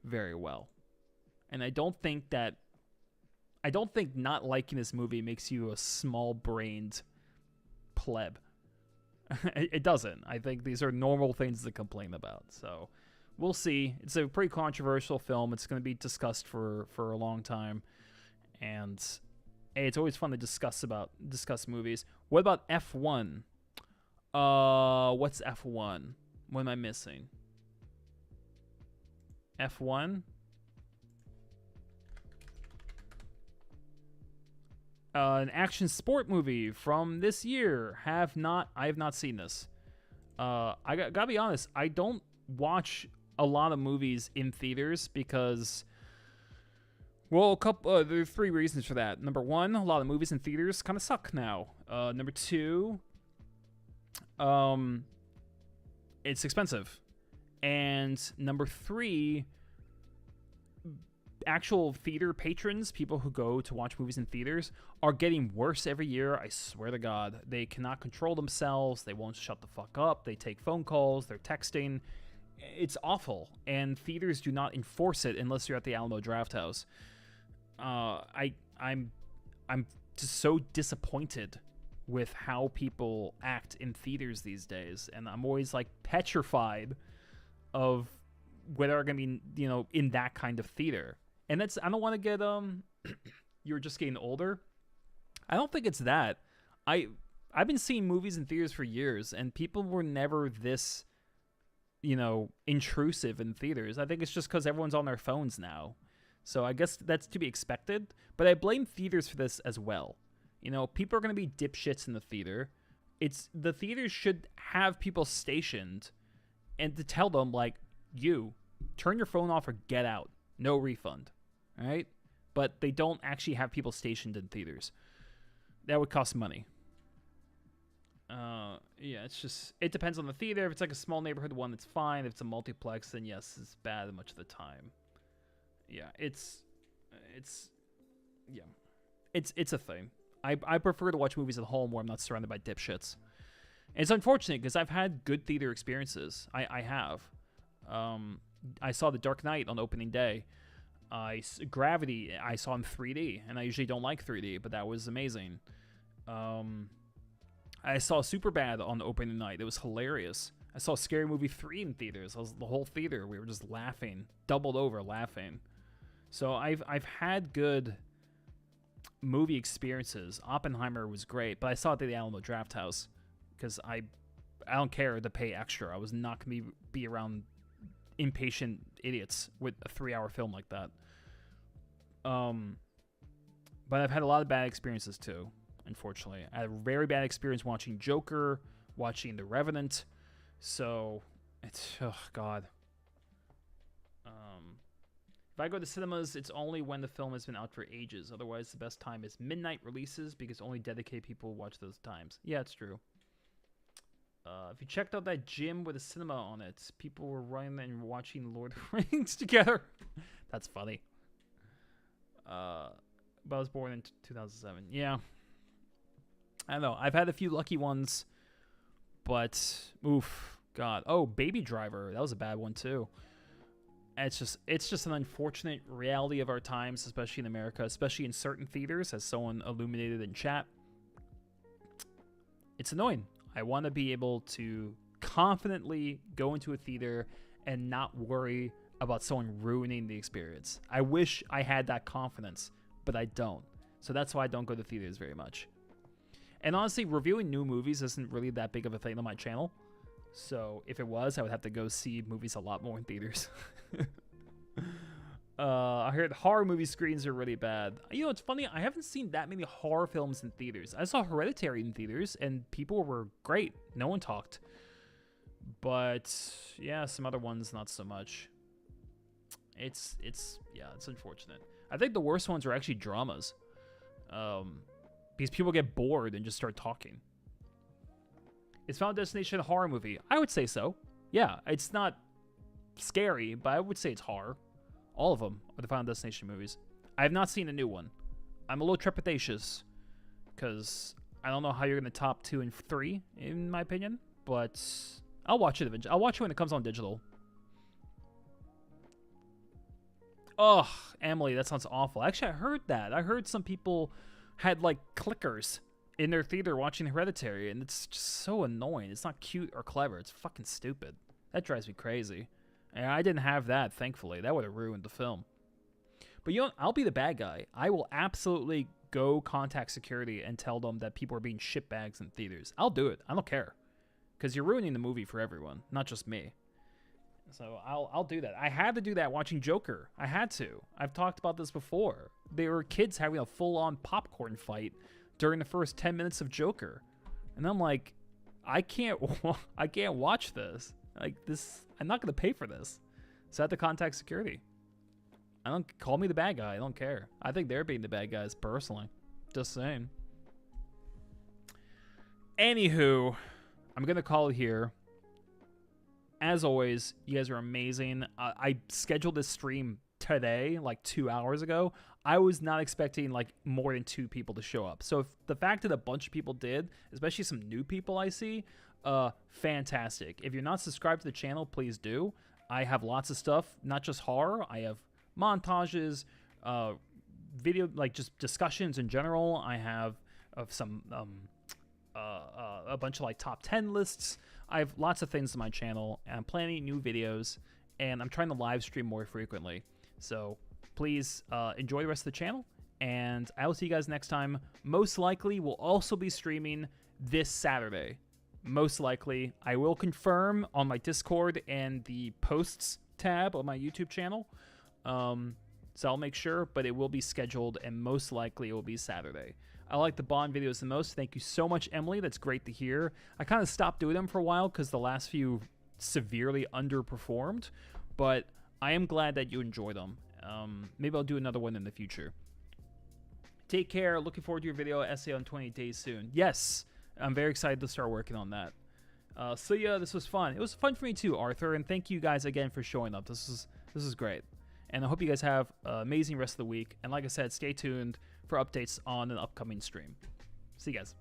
very well. And I don't think not liking this movie makes you a small-brained pleb. It doesn't. I think these are normal things to complain about. So we'll see. It's a pretty controversial film. It's going to be discussed for a long time. And hey, it's always fun to discuss movies. What about F1? What's F1? What am I missing? F1? An action sport movie from this year. I have not seen this. Gotta be honest, I don't watch a lot of movies in theaters because, well, there are three reasons for that. Number one, a lot of movies in theaters kind of suck now. Number two, it's expensive. And number three, actual theater patrons, people who go to watch movies in theaters, are getting worse every year. I swear to God. They cannot control themselves. They won't shut the fuck up. They take phone calls. They're texting. It's awful. And theaters do not enforce it unless you're at the Alamo Drafthouse. I'm just so disappointed with how people act in theaters these days. And I'm always like petrified of whether I'm going to be, in that kind of theater. And I don't want to get, you're just getting older. I don't think it's that. I've been seeing movies in theaters for years, and people were never this, intrusive in theaters. I think it's just because everyone's on their phones now. So I guess that's to be expected. But I blame theaters for this as well. People are going to be dipshits in the theater. The theaters should have people stationed and to tell them, like, you, turn your phone off or get out. No refund. All right? But they don't actually have people stationed in theaters. That would cost money. Yeah, it depends on the theater. If it's like a small neighborhood one, it's fine. If it's a multiplex, then yes, it's bad much of the time. Yeah, it's a thing. I prefer to watch movies at home where I'm not surrounded by dipshits. And it's unfortunate because I've had good theater experiences. I have. I saw The Dark Knight on opening day. Gravity, I saw in 3D, and I usually don't like 3D, but that was amazing. I saw Superbad on opening night. It was hilarious. I saw Scary Movie 3 in theaters. The whole theater, we were just laughing, doubled over laughing. So I've had good movie experiences. Oppenheimer was great, but I saw it at the Alamo Drafthouse because I don't care to pay extra. I was not going to be around impatient idiots with a 3-hour film like that. But I've had a lot of bad experiences too, unfortunately. I had a very bad experience watching Joker, watching The Revenant. So it's, oh God. If I go to cinemas, it's only when the film has been out for ages. Otherwise, the best time is midnight releases because only dedicated people watch those times. Yeah, it's true. If you checked out that gym with a cinema on it, people were running and watching Lord of the Rings together. That's funny. But I was born in 2007. Yeah. I don't know. I've had a few lucky ones, but oof, God. Oh, Baby Driver. That was a bad one too. It's just an unfortunate reality of our times, especially in America, especially in certain theaters, as someone illuminated in chat. It's annoying. I want to be able to confidently go into a theater and not worry about someone ruining the experience. I wish I had that confidence, but I don't. So that's why I don't go to theaters very much. And honestly, reviewing new movies isn't really that big of a thing on my channel. So if it was, I would have to go see movies a lot more in theaters. I heard horror movie screens are really bad. It's funny. I haven't seen that many horror films in theaters. I saw Hereditary in theaters, and people were great. No one talked. But yeah, some other ones not so much. It's unfortunate. I think the worst ones are actually dramas, because people get bored and just start talking. Is Final Destination a horror movie? I would say so. Yeah, it's not scary, but I would say it's horror. All of them are the Final Destination movies. I have not seen a new one. I'm a little trepidatious because I don't know how you're going to top 2 and 3, in my opinion, but I'll watch it eventually. I'll watch it when it comes on digital. Oh, Emily, that sounds awful. Actually, I heard that. I heard some people had, like, clickers in their theater watching Hereditary, and it's just so annoying. It's not cute or clever. It's fucking stupid. That drives me crazy. And I didn't have that, thankfully. That would have ruined the film. But you know what? I'll be the bad guy. I will absolutely go contact security and tell them that people are being shitbags in theaters. I'll do it. I don't care. Because you're ruining the movie for everyone, not just me. So I'll do that. I had to do that watching Joker. I had to. I've talked about this before. There were kids having a full-on popcorn fight during the first 10 minutes of Joker. And I'm like, I can't watch this. Like this, I'm not going to pay for this. So I had to contact security. I don't call me the bad guy. I don't care. I think they're being the bad guys personally. Just saying. Anywho, I'm going to call it here. As always, you guys are amazing. I scheduled this stream today, like 2 hours ago. I was not expecting like more than 2 people to show up. So if the fact that a bunch of people did, especially some new people I see, fantastic. If you're not subscribed to the channel, please do. I have lots of stuff, not just horror. I have montages, video, like just discussions in general. I have of some a bunch of like top 10 lists. I have lots of things on my channel, and I'm planning new videos, and I'm trying to live stream more frequently. So please enjoy the rest of the channel, and I will see you guys next time. Most likely, we'll also be streaming this Saturday. Most likely. I will confirm on my Discord and the posts tab on my YouTube channel. So I'll make sure, but it will be scheduled, and most likely it will be Saturday. I like the Bond videos the most. Thank you so much, Emily. That's great to hear. I kind of stopped doing them for a while because the last few severely underperformed, but I am glad that you enjoy them. Maybe I'll do another one in the future. Take care. Looking forward to your video essay on 28 Days soon. Yes, I'm very excited to start working on that. So yeah, this was fun. It was fun for me too, Arthur, and thank you guys again for showing up. This is great. And I hope you guys have an amazing rest of the week. And like I said, stay tuned for updates on an upcoming stream. See you guys.